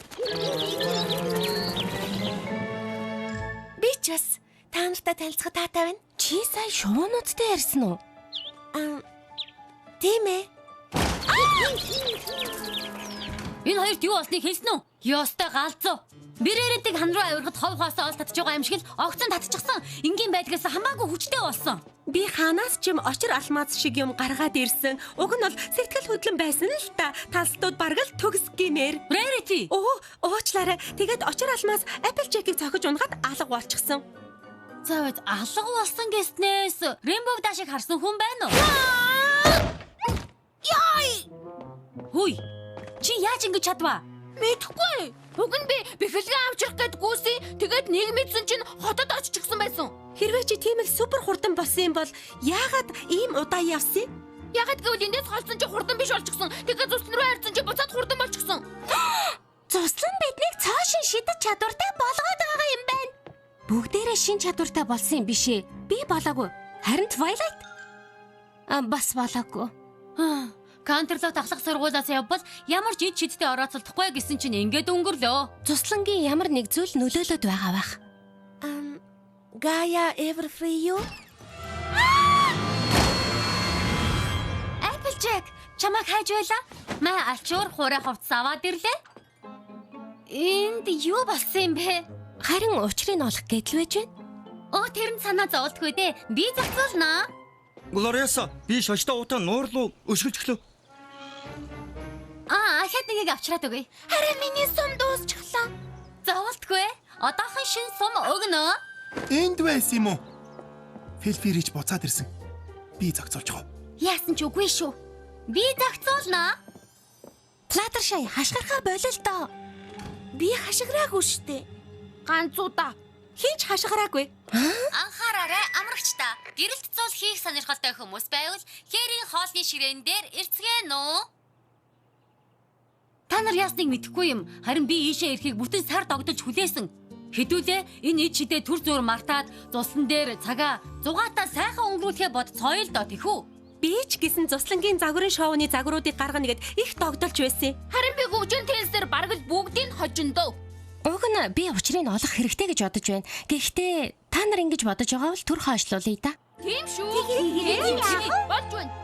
Би ч бас та нартай танилцахад таатай байна. Чи сая шуунуудтай ярьсан уу? Тийм ээ. Энэ хоёрт юу болсныг хэлсэн үү? Ёстой галзуу. Бирээрэтиг хан руу авирахад хов хоосоо олж татж байгаа юм шиг л огцон татчихсан. Ингийн байдгаас хамаагүй хүчтэй болсон. Би ханаас ч юм очир алмаз шиг юм гаргаад ирсэн. Уг нь бол сэтгэл хөдлөн байсан л та. Талстууд бараг л төгс гинээр. Rarity. Уучлаарай. Тэгээд очир алмаз Applejack-ийг цохиж унгаад алга болчихсон. Зөөд алга болсон гэснээс Rainbow Dash-ыг харсан хүн байна уу? Яй! Хүй. Чи яаж ингэж чадваа? Мэдхгүй. Уг нь би бэхэлгэн авчрах гэд гүйсэн. Тэгээд нэг мэдсэн чинь хотод оччихсан байсан. Хэрвээ чи тийм л супер хурдан болсон юм бол яагаад ийм удаа явсан? Ягаад гэвэл эндээс холсон чи хурдан биш болчихсон. Тэгээд зүслэн рүү хайрцсан чи буцаад хурдан болчихсон. Цуслан биднийг цаашин шидэж чадвартай болгоод байгаа юм байна. Бүгдээрээ шин чадвартай болсон юм биш ээ. Би болоогүй. Харин Twilight бас болоогүй. Кантерлоо тахлах сургуулиас явбал ямар ч ид шидтэй орооцолдохгүй гэсэн чинь ингээд өнгөрлөө. Туслангийн ямар нэг зүйл нөлөөлөд байгаа байх. Gaia ever free you? Applejack, чамайг хайж байла? Маа ачуур хураа хувцас аваад ирлээ. Энд юу болсон юм бэ? Харин учрыг олох гэдэл байж байна. Тэр нь санаа зовлтгүй дээ. Би зохицуулнаа. Глориаса, би шоштой уутаа нуур руу өшгөж өглөө. Ахад нэгийг авчраад өгье. Харин миний сум дуусчихлаа. Зовлтгүй. Одоохон шин сум өгнө. Энд байсан юм уу? Филфирич буцаад ирсэн. Би зогцоолж байгаа. Яасан ч үгүй шүү. Би зохицуулнаа. Fluttershy хашгирхаа болоо л доо. Би хашгираагүй штэ. Ганцуудаа. Хинч хашгираагүй. Анхаараарай амрагчдаа. Гэрэлт цуул хийх сонирхолтой хүмүүс байвал хээрийн хоолны ширээн дээр ирцгээн үү? Та нар яасныг мэдэхгүй юм. Харин би ийшээ ирэхийг бүтэн сар догдож хүлээсэн. Хэдүүлээ энэ ид шидээ төр зур мартаад цуслан дээр цагаа зугаатаа сайхан өнгөрүүлэхэ бодцооё л доо тэхүү. Би ч гэсэн цуслангийн загварын шоуны загваруудыг гаргана гэд их догдолж байсан. Харин би хөгжин тэнсээр бараг л бүгдийг хожиндөө. Уг нь би учрыг олох хэрэгтэй гэж бодож байна. Гэхдээ та нар ингэж бодож байгаа бол төр хойшлуулъя да. Тийм шүү. Тийм болж байна.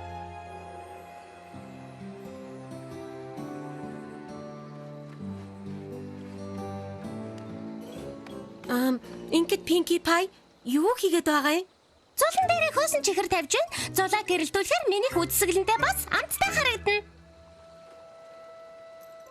Ингээд Pinkie Pie юу хийгээд байгаа юм? Зулан дээр хөөсөн чихэр тавьж байна. Зулаа гэрэлтүүлэхээр миний хүчсгэлэнтэй бас амттай харагдана.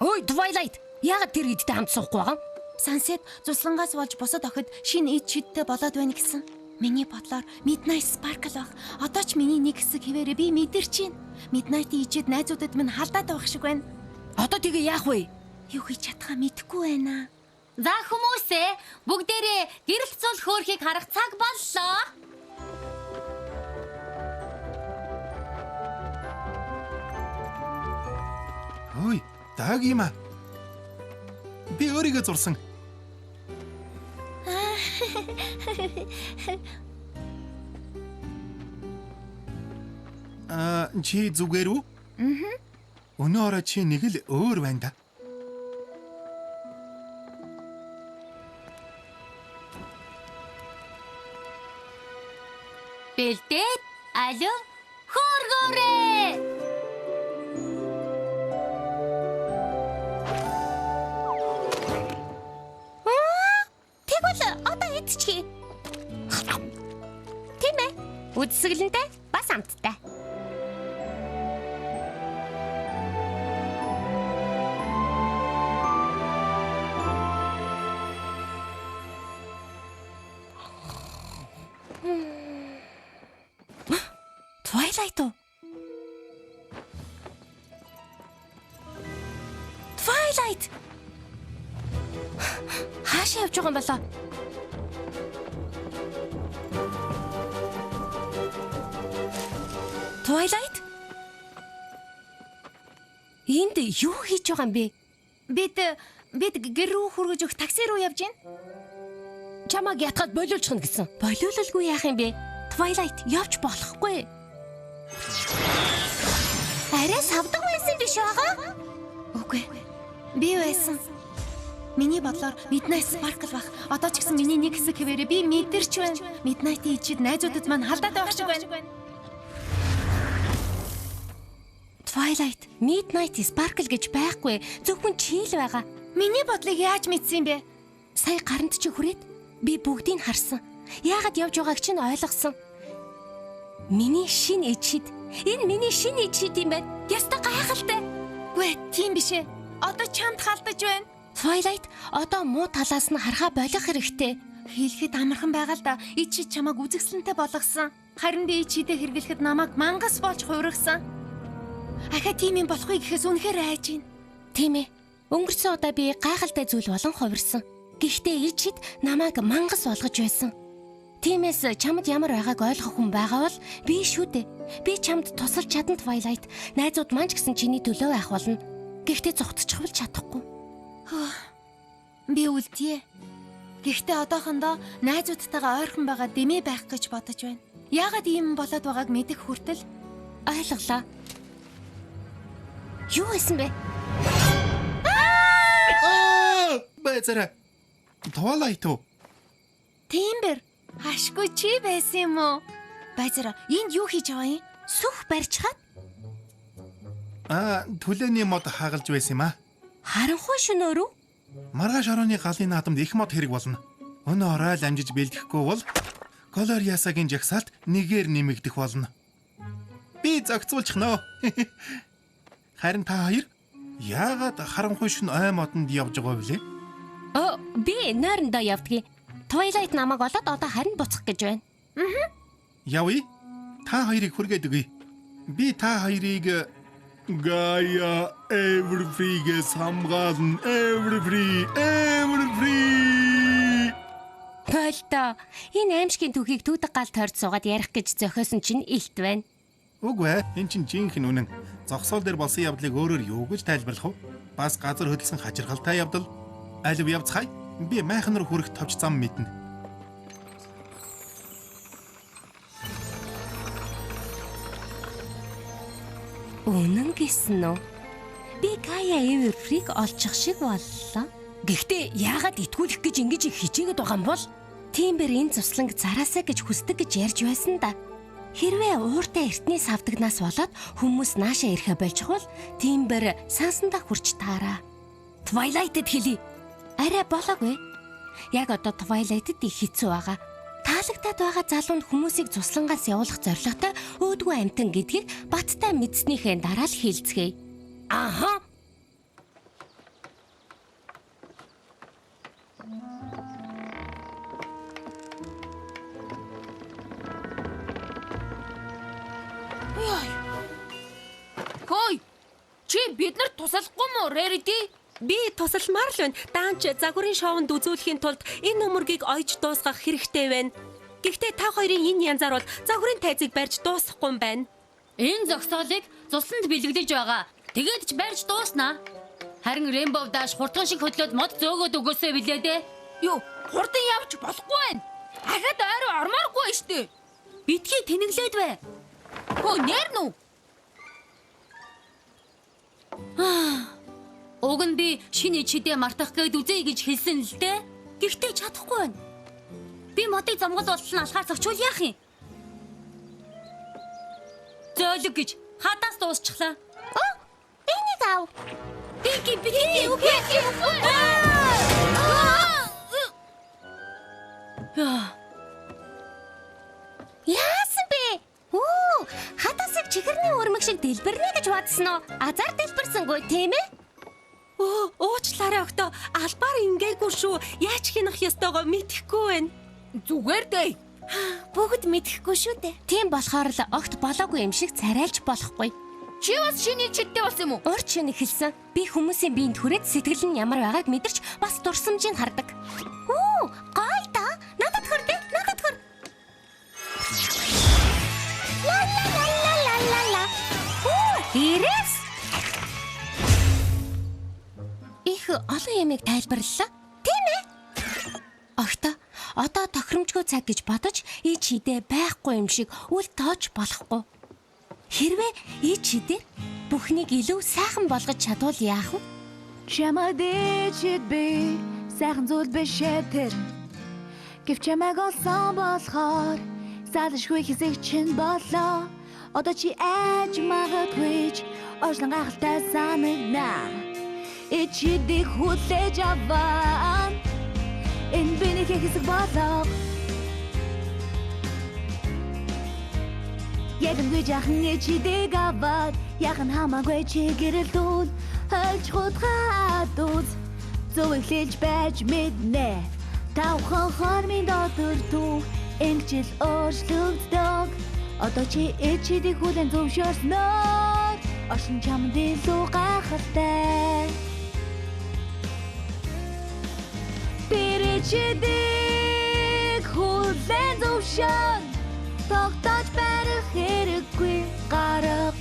Ой, Twilight, яагаад тэр идтэй хамт суухгүй байгаа? Сансет цуслангаас болж босод охид шинэ ид шидтэй болоод байна гэсэн. Миний бодлоор Midnight Sparkle баг. Одоо ч миний нэг хэсэг хэвээрээ би мэдэрч байна. Midnight-ийн ижид найзуудад минь халдаад байх шиг байна. Одоо тэгээ яах вэ? Юу хийж чадхаа мэдэхгүй байна. За хүмүүсээ бүгдээрээ гэрэлт цуул хөөрхийг харах цаг боллоо. Ой, дааг юм аа. Би өөрийгөө зурсан Чи зүгээр үү? Өнөө орой чи нэг л өөр байна да. Бэлдээд алё хөөргөөрэй. Тэгвэл одоо идчихье. Тийм ээ. Үдсгэлэнтэй бас амттай. Twilight уу? Twilight. Хаашаа явж байгаа юм болоо? Twilight? Энд юу хийж байгаа юм бэ? Бид гэр рүү хүргэж өгөх такси руу явж байна. Чамаг ятгаад болиулчих нь гэсэн. Болиулалгүй яах юм бэ? Twilight явж болохгүй. Арай савдаг байсан биш байгаа? Үгүй. Би байсан. Миний бодлоор Midnight Sparkle бах. Одоо ч гэсэн миний нэг хэсэг хэвээрээ би мэдэрч байна. Midnight-ийн ичид найзуудад маань халдаад байх шиг байна. Twilight, Midnight Sparkle гэж байхгүй. Зөвхөн чи л байгаа. Миний бодлыг яаж мэдсэн юм бэ? Сая гаранд чи хүрээд би бүгдийг харсан. Яагаад явж байгааг чинь ойлгосон. Миний шин ичид. Энэ миний шин ичид юм байна. Яста гайхалтай. Гүй, тийм биш ээ. Одоо чамд халдаж байна. Twilight, одоо муу талаас нь харахаа болох хэрэгтэй. Хэлэхэд амархан байгаа л да. Ичид чамайг үзэсгэлэнтэй болгосон. Харин би ичидээ хэрглэхэд намайг мангас болж хувиргасан. Ахаа тийм юм болохгүй гэхээс үнэхээр айж байна. Тийм ээ. Өнгөрсөн удаа би гайхалтай зүйл болон хувирсан. Гэхдээ ичид намайг мангас болгож байсан. Тиймээс чамд ямар байгааг ойлгох хүн байгаа бол би шүү дээ. Би чамд тусалж чадна Twilight. Найзууд маань ч гэсэн чиний төлөө байх болно. Гэхдээ зогтчих бол чадахгүй. Би үлдээ. Гэхдээ одоохондоо найзуудтайгаа ойрхон байгаа дэмий байх гэж бодож байна. Яагаад ийм болоод байгааг мэдэх хүртэл Ойлголоо. Юу хийсэн бэ? Бэзэрэ. Twilight уу? Тиймбэр. Хашгүй чи байсан юм уу? Байзара, энд юу хийж байгаа юм? Сүх барьчихад? Түлээний мод хагалж байсан юм аа. Харанхуй шөнөөр үү? Маргааш орооны галын наадамд их мод хэрэг болно. Өнөө орой л амжиж бэлдэхгүй бол Колориасагийн жагсаалт нэгээр нэмэгдэх болно. Би зохицуулчих нөө. Харин та хоёр яагаад харанхуй шөнө ой модонд явж байгаа вэ? Би нойрондоо явдгийг. Twilight намайг олоод одоо харин буцах гэж байна. Явъя. Та хоёрыг хүргээд өгье. Би та хоёрыг Gaia Everfree-гээс хамгаална. Everfree. Тойлто. Энэ аимшигын түүхийг түүдэг гал тойрд суугаад ярих гэж зохиосон чинь илт байна. Үгүй ээ. Энэ чинь жинхэнэ үнэн. Зогсоол дээр болсон явдлыг өөрөөр юу гэж тайлбарлах вэ? Бас газар хөдлсөн хачирхалтай явдал. Алив явцгаая. Би майхан руу хүрэх товч зам мэднэ. Үнэн гэсэн үү? Би Gaia Everfree-г олчих шиг боллоо. Гэхдээ яагаад итгүүлэх гэж ингэж их хичээгээд байгаа юм бол? Тиймбэр энэ цусланг зараасаа гэж хүсдэг гэж ярьж байсан да. Хэрвээ ууртай эртний савдагнаас болоод хүмүүс наашаа ирэхэ болж бол Тиймбэр сансандаа хурч таараа. Twilight-д хэлий. Арай болоогүй. Яг одоо Twilight-д их хэцүү байгаа. Таалагтаад байгаа залуунд хүмүүсийг цуслангаас явуулах зорилготой өөдгөө амтан гэдгийг баттай мэдснийхээ дараа л хэлцгээе. Аха. Хөөе. Чи биднэрт туслахгүй мó, Rarity? Би тусалмаар л байна. Даанч загварын шоунд үзүүлэхийн тулд энэ нөмөргийг ойж дуусгах хэрэгтэй байна. Гэхдээ та хоёрын энэ янзаар бол загварын тайзыг барьж дуусгахгүй юм байна. Энэ зогсоолыг цусланд бэлэгдэж байгаа. Тэгээд ч барьж дууснаа. Харин Rainbow Dash хурдхан шиг хөдлөөд мод зөөгөөд өгөөсэй билээ дээ. Юу, хурдан явж болохгүй байх. тэнэглээд бай. Хөө нэр нү? Уг нь би шинэ чидээ мартах гээд үзье гэж хэлсэн л дээ. Гэхдээ чадахгүй байна. Би модыг замгал болтол алхаар зочвол яах юм? Зөөлөг гэж хадаас дуусчихлаа. Энийг ав. Би Яасан бэ? Оо, хатасыг чихэрний өрмөг шиг дэлбэрнэ гэж бодсон уу? Азар дэлбэрсэнгүй тийм ээ? Уучлаарай октоо. Албаар ингээгүй шүү. Яаж хийнах ёстойгоо мэдэхгүй байна. Зүгээр дээ. Бүгд мэдэхгүй шүү дээ. Тийм болохоор л огт болоогүй юм шиг царайлж болохгүй. Чи бас шинэ чидтэй болсон юм уу? Урд шинэ эхэлсэн. Би хүмүүсийн биед хүрээд сэтгэл нь ямар байгааг мэдэрч бас дурсамжийг хардаг. Оо, гоё да. Надад хүрдэ. Надад хүр. Ла. Оо, ирэс. Их олон ямиг тайлбарлалаа. Тийм ээ. Огтоо, одоо тохиромжгүй цаг гэж бодож ий чидээ байхгүй юм шиг үл тоож болохгүй. Хэрвээ ий чидээ бүхнийг илүү сайхан болгож чадвал яах вэ? Чамд чид би сайхан зүйл биш тэр. Гэвч чамайг олсон болохоор салшгүй хэсэг чинь болоо. Одоо чи аж магадгүй ч орчлон гахалтай санагна. Ичидийг хүлээж аваа. Энэ биний хэсэг болоо. Ягэнгүй жахан ичидийг аваад яхан хамаагүй чи гэрэлдүүл хөлж хутгаад үз зөв эхлэж байж мэднэ. Тавхан хормын дотор түг ингэжил өөрчлөгддөг. Одоо чи ичидийг хүлэн зөвшөөрснөө. Орчин чамд илүү гайхалтай. Тэр ичидийг хүлэн зөвшөөр. Тогтож барих хэрэггүй гарах.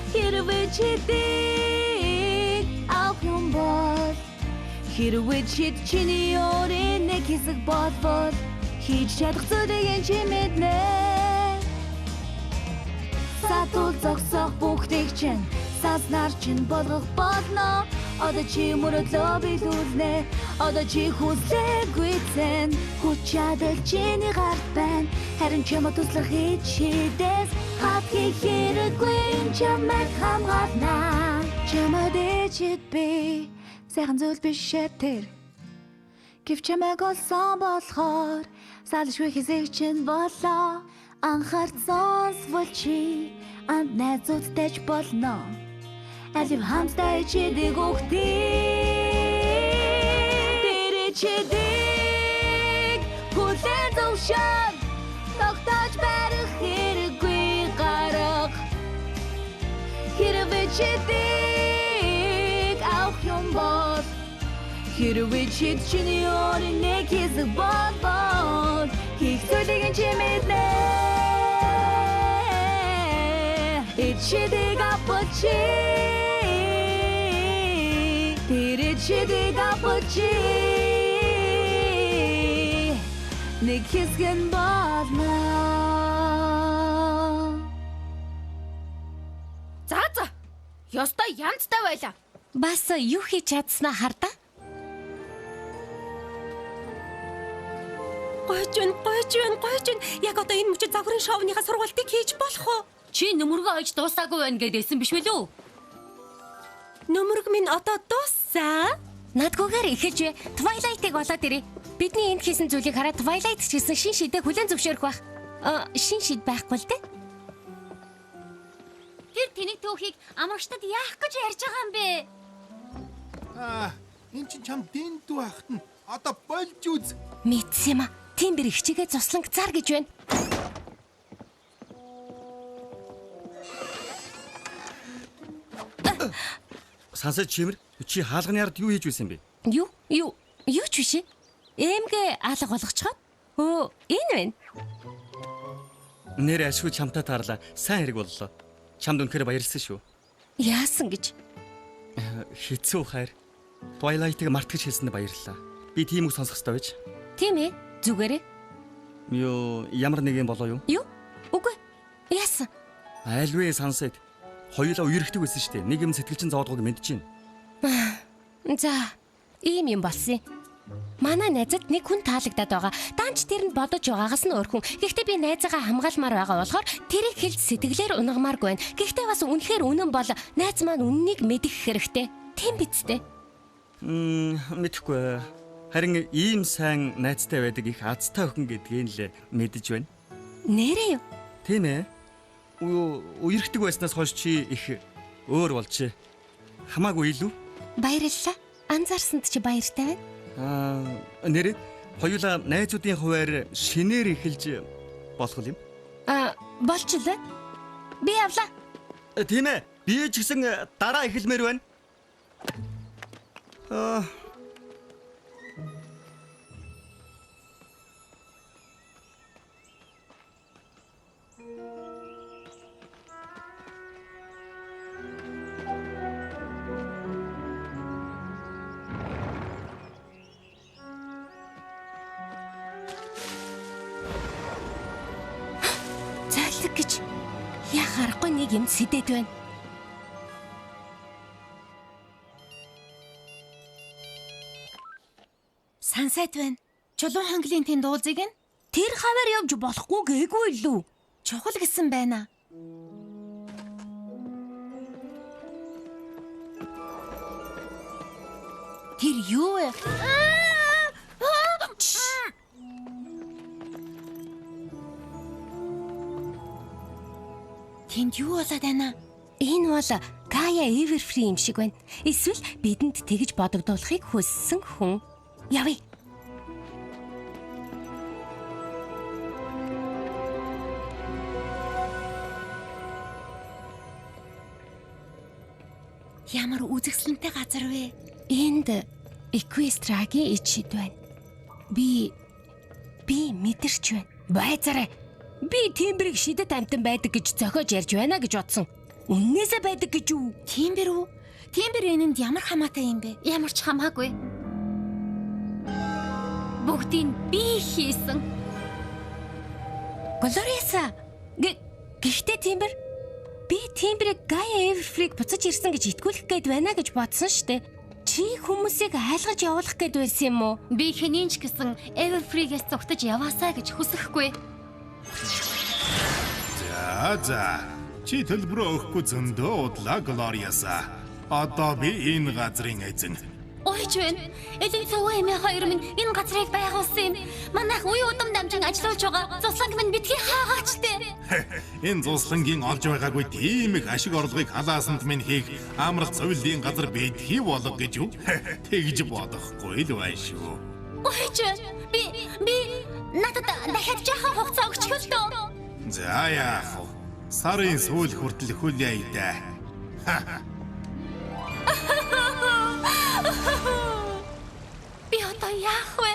Хэрвээ чидийг авах юм бол хэрвээ чид чиний өөрийн нэг хэсэг болбол хийж чадах зүйлийг чи мэднэ. Сатул зогсох бүхнийг чинь саснаар чинь болгох болно. Одоо чи мөрөдлөө билүүлнэ. Одоо чи хүслээгүй зэн хүч чадал чиний гарт байна. Харин чамд туслах чидээс хат хийхэрэггүй чамайг хамгаална. Чамд чид би сайхан зүйл биш тэр. Гэвч чамайг олсон болохоор салшгүй хэсэг чинь болоо. Анхаарсан чи анд найзуудтай ч болно. Алив хамтдаа чидийг өгтий. Тэр чидийг хүлэн зөвшөөр. Тогтож барих хэрэггүй гарах. Хэрвээ чидийг авах юм бол хэрвээ чид чиний өөрийн нэг хэсэг болбол хийх зүйлийг чи мэднэ. Чидийг авах тэр чидийг авах нэг хэсэг болно. За. Ёстой янзтай байла. Бас юу хийж чадснаа хардаа. Гойж байна. Яг одоо энэ мөчид загварын шоуныхаа сургалтыг хийж болох уу? Чи нөмөргөө ойж дуусаагүй байна гэдээсэн биш үү? Нөмөрг минь одоо дууссан. Надгүйгээр эхэлж вэ. Twilight-ыг болоод ирээ. Бидний энд хийсэн зүйлийг хараад Twilight ч гэсэн шин шидээ хүлэн зөвшөөрөх байх. Шин шид байхгүй л дээ. Тэр тэнэг түүхийг амрагчдад яах гэж ярьж байгаа юм бэ? Энэ чинь чам дэндүү ахт нь одоо болж үз. Мэдсэн юм аа. Тийм бэр их чигээ цусланг зар гэж байна. Сансаж чимэр чи хаалганы ард юу хийж байсан бэ? Юу ч биш ээ. Эмгээ алга болгочиход. Энэ байна. Нэр ашгүй чамтай таарлаа. Сайн хэрэг боллоо. Чамд үнэхээр баярлсан шүү. Яасан гэж? Хэцүү хайр. Twilight-ыг мартаж хэлсэнд баярлалаа. Би тийм үг сонсох ёстой байж. Тийм ээ. Зүгээрээ. Юу ямар нэг юм болоо юу? Юу? Үгүй. Яасан? Айлвээ сансад. Хоёулаа үерхдэг байсан шүү дээ. Нэг юм сэтгэлчин зоодгоог мэдчихээн. За, ийм юм болсон. Манай найзад нэг хүн таалагдаад байгаа. Даанч тэрэнд бодож байгаагаас нь өөр хүн. Гэхдээ би найзаагаа хамгаалмаар байгаа болохоор тэрийг хэлж сэтгэлээр унгамааргүй байна. Гэхдээ бас үнэхээр үнэн бол найз маань үннийг мэдэх хэрэгтэй. Тийм биз дээ. Мэдхгүй. Харин ийм сайн найзтай байдаг их азтай охин гэдгийг л мэдэж байна. Нэрээ юу? Тийм ээ. Үерхдэг байснаас хойш чи их өөр болжээ. Хамаагүй илүү. Баярлалаа. Анзаарсанд чи баяртай байна. Нэрээ хоёулаа найзуудын хуваар шинээр эхэлж болох юм. Болчлоо. Би авлаа. Тийм ээ. Би ч гэсэн дараа эхэлмээр байна. Зайлг гэж яа харахгүй нэг юм сэдээд байна. Сансайд байна. Чулуун хангалын тэнд дуузыг нь Тэр хавар явж болохгүй гээгүй лүү. чухал гэсэн байна. Тэр юу вэ? Тэнд юу болоод байна? Энэ бол Кая Эверфри юм шиг байна. Эсвэл бидэнд тэгж бодогдуулахыг хүссэн хүн. Явъя. Ямар үзэсгэлэнтэй газар вэ? Энд Эквестрагийн ичид байна. Би мэдэрч байна. Байцаарай. Би Тимберийг шидэт амтан байдаг гэж зохиож ярьж байна гэж бодсон. Үннээсээ байдаг гэж үү? Тимбер үү? Тимбер энэнд ямар хамаатай юм бэ? Ямар ч хамаагүй. Бүгдийг би хийсэн. Глориаса. Гэхдээ Тимбер би Тимберийг Гая Эверфриг буцаж ирсэн гэж итгүүлэх гээд байна гэж бодсон штэ. Чи хүмүүсийг айлгаж явуулах гээд байсан юм уу? Би хэнийн ч гэсэн Everfree-гээс зүгтэж яваасаа гэж хүсэхгүй. За. Чи төлбөрөө өгөхгүй зөндөө удлаа Глориаса. Одоо би энэ газрын эзэн. Ойч байна. Эдийн засгийн эмээ хоёр минь энэ газрыг байгуулсан юм. Манайх үе удам дамжин ажиллаж байгаа. Цусланг минь битгий хаагаач дээ. Энэ зуслангийн олж байгаагүй тийм их ашиг орлогыг халаасанд минь хийх амрах цовлын газар битгий болго гэж юу? Тэгж бодохгүй л байна шүү. Ойч би надад дахиад жаахан хугацаа өгч хөлтөө. За яах вэ? Сарын сүүл хүртэл хүлээе даа. Би одоо яах вэ?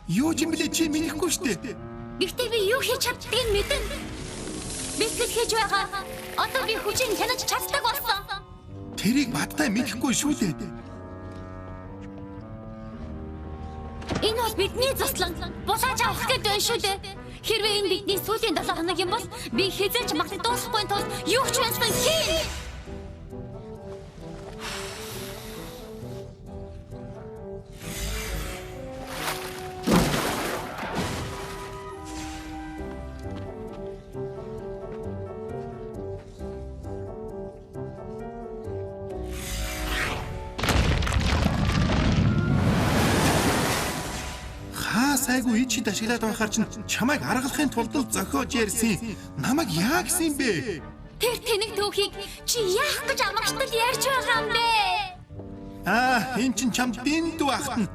Юу ч юм блэ чи мэдэхгүй штэ. Гэхдээ би юу хийж чаддгийг мэдэн. Би хийж байгаа. Одоо би хүчин хянаж чаддаг болсон. Тэрийг бадтай мэдэхгүй шүү дээ. Энэ бол бидний заслан булааж авах гэдэг байна шүү дээ. Хэрвээ энэ бидний сүүлийн 7 хоног юм бол би хязгаарч магтдуулахгүй тул юу ч байсан хийн. Сайгүй ичид ашиглаад байхаар чинь чамайг аргалахын тулд л зохиож ярьсан. Намайг яа гэсэн юм бэ? Тэр тэнэг түүхийг чи яах гэж амрагчдад ярьж байгаа юм бэ? Эн чин чамд дэндүү ахтана.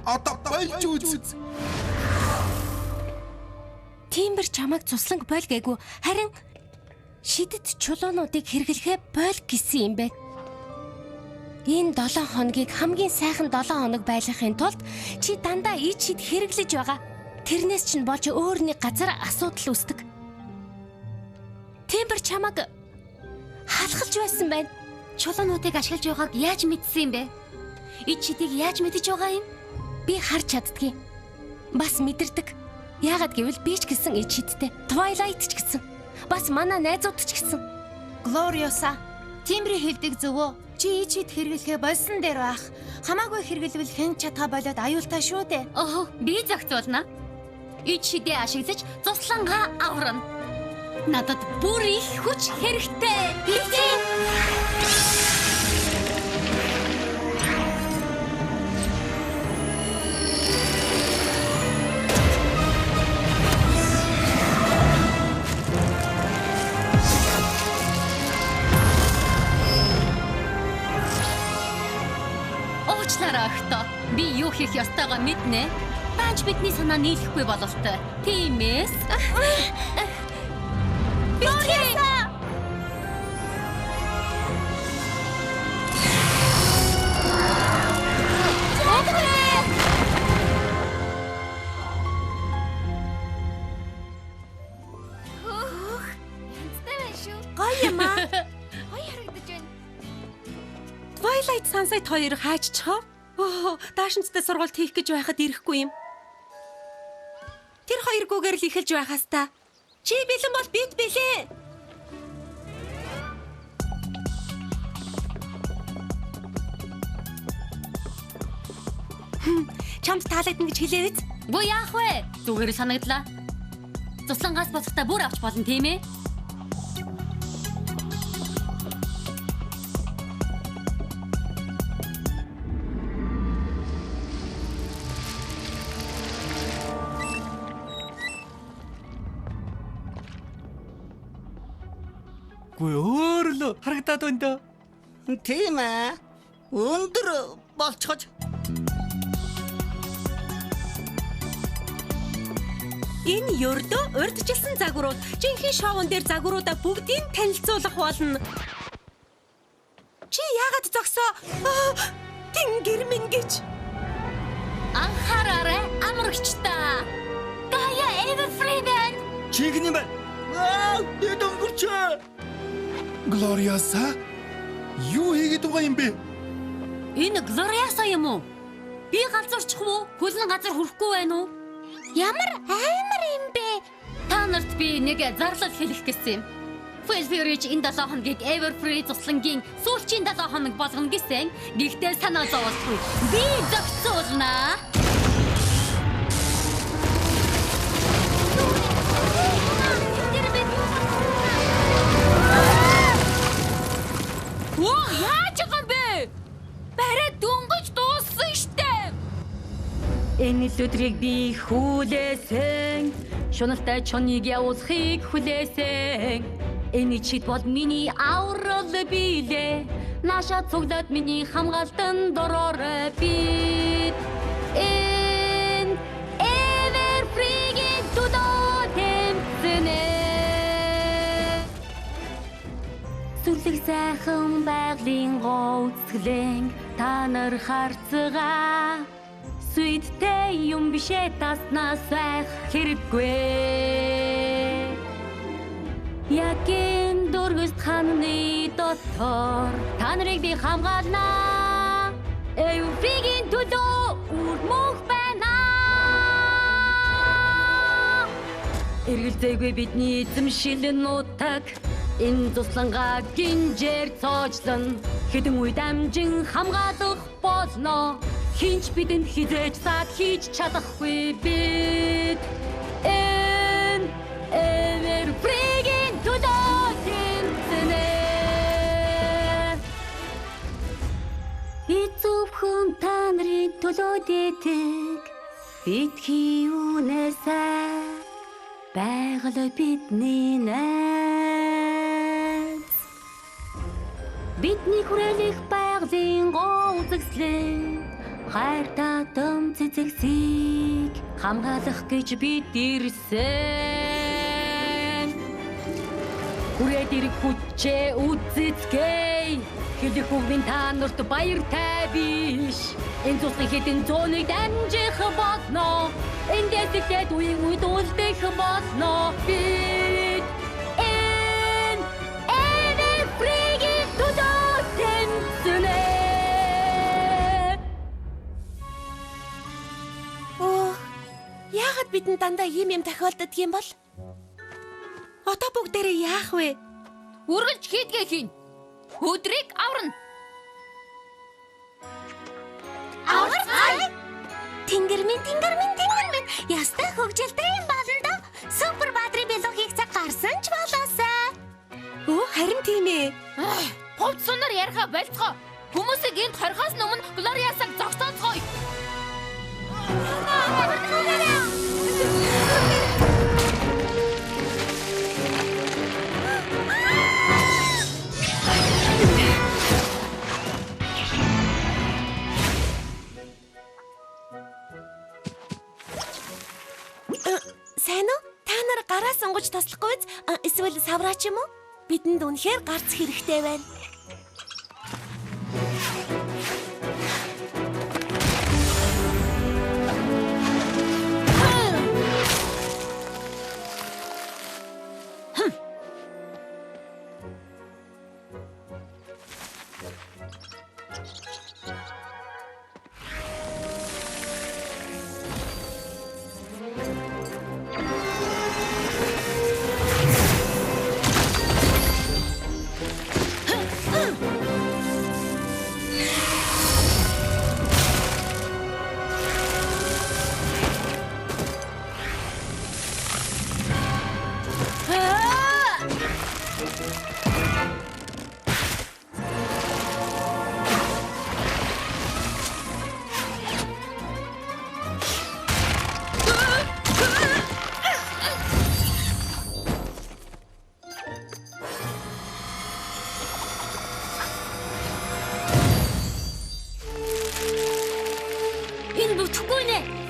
Одоо болж үз. Тиймэр чамайг цусланг бойл гээгүй. Харин шидэд чулуунуудыг хэрэглэхээ бойл гэсэн юм бэ. Энэ 7 хоногийг хамгийн сайхан 7 хоног байлгахын тулд чи дандаа ид шид хэрэглэж байгаа. Тэрнээс чинь болж өөр нэг газар асуудал үүсдэг. Тиймэр чамайг халахж байсан байна. Чулуунуудыг ашиглаж байгааг яаж мэдсэн юм бэ? Ид шидийг яаж мэдэж байгаа юм? Би харж чаддгийг. Бас мэдэрдэг. Яагаад гэвэл би ч гэсэн ид шидтэй. Twilight ч гэсэн. Бас манай найзууд ч гэсэн. Gloriosa, Тиймрийн хэлдэг зөв үү? Чи ид шид хэрэглэхээ болсон дээр байх. Хамаагүй хэрэглэвэл хэн чадгаа болоод аюултай шүү дээ. Оо, би зохицуулна. Ид шидээ ашиглаж цуслангаа аврана. Надад бүр их хүч хэрэгтэй. Уучлаарай охтоо. Би юу хийх ёстойгоо мэднэ. Бааж бидний санаа нийлэхгүй бололтой. Тиймээс Twilight Sunset 2 хайччихав. Оо, даашинцтай сургалт хийх гэж байхад ирэхгүй юм. Тэр хоёргүйгээр л эхэлж байхаас та. Чи бэлэн бол бид бэлэн. Чамд таалагдана гэж хэлээ биз? боо яах вэ? Зүгээр санагдлаа. Цуслангаас боцохтой бүр авч болно тийм ээ? Гүй өөрлө харагдаад байна да. Тийм ээ. Өндөр болцохож. Энэ ердөө урьдчилсан загварууд жинхэнэ шоун дээр загваруудаа бүгдийг танилцуулах болно. Чи яагаад зогсоо? Тэнгэр минь гэж. Анхаараарай, амрагчтаа. Gaia Everfree байна. Чихний байна. Эд өнгөрч. Gloriosa? Юу хийгээд байгаа юм бэ? Энэ Gloriosa юм уу? Би галзуурчих уу? Хөлн газар хүрэхгүй байна уу? Ямар амар юм бэ? Та нарт би нэг зарлал хэлэх гэсэн юм. Felfirich энэ 7 хоногийг Everfree туслангийн сүүлчийн 7 хоног болгоно гэсэн. Гэхдээ санаа зовохгүй. Би зохицуулнаа. Оо, яаж байгаа бэ? Барай дүнгэж дууссан штэ. Энэ л өдрийг би хүлээсэн. Шуналтай чоныг явуулахыг хүлээсэн. Энэ чид бол миний аврал билээ. Наша цуглаад миний хамгаалтан дороор бит. Энэ Everfree-ийн төдөө тэмцэнэ. Сүлэг сайхан байгалийн гоцглэн та нар харцгаа. Сүйттэй юм бишээ таснаас байх хэрэггүй. Ягийн дургүйс ханы дотор та нарыг би хамгаалнаа. Everfree-ийн төлөө үрмөх байна. Эргэлзээгүй бидний эзэмшил нутаг. Энэ туслангаа гинжээр цоочлон хэдэн үед амжин хамгаалах болно. Хинч бидэнд хизээж саад хийж чадахгүй бид. Энэ Everfree-ийн төлөө тэмцэнэ. Би зөвхөн та нарын төлөө дэдэг. Бидний үнэсээ байгаль бидний найз. Бидний хүрээлэх байгаль Монголын гоо үзэгслэн хайр татам цэцэгсийг хамгаалах гэж бид ирсэн. Хүрээд ирэх хүчээ үзэцгээе. Хэлэх үгний та нарт баяртай биш. Энэ зүсгийн хэдэн зууныг дамжих болно. Эндээс ихлээд үеийн үед үлдэх болно. Бид энэ Everfree-ийн төлөө тэмцэнэ. Яагаад бидэнд дандаа юм тохиолддог юм бол? Одоо бүгдээрээ яах вэ? Үргэлж хийдгээ хийн. Өдрийг аварна. Аварцгаая. Тэнгэр минь. Ястай хөгжилтэй юм болно да. Супер бадрын билогыг цаг гарсан ч болоосаа. Харин тийм ээ. Повд сунаар яриха болцгоо. Хүмүүсийг энд хорхоос өмнө Глориасаг зогсооцгоё. Сайн уу? Та нар гараа сонгож тослохгүй биз? Эсвэл савраач юм уу? Бидэнд үнэхээр гарц хэрэгтэй байна.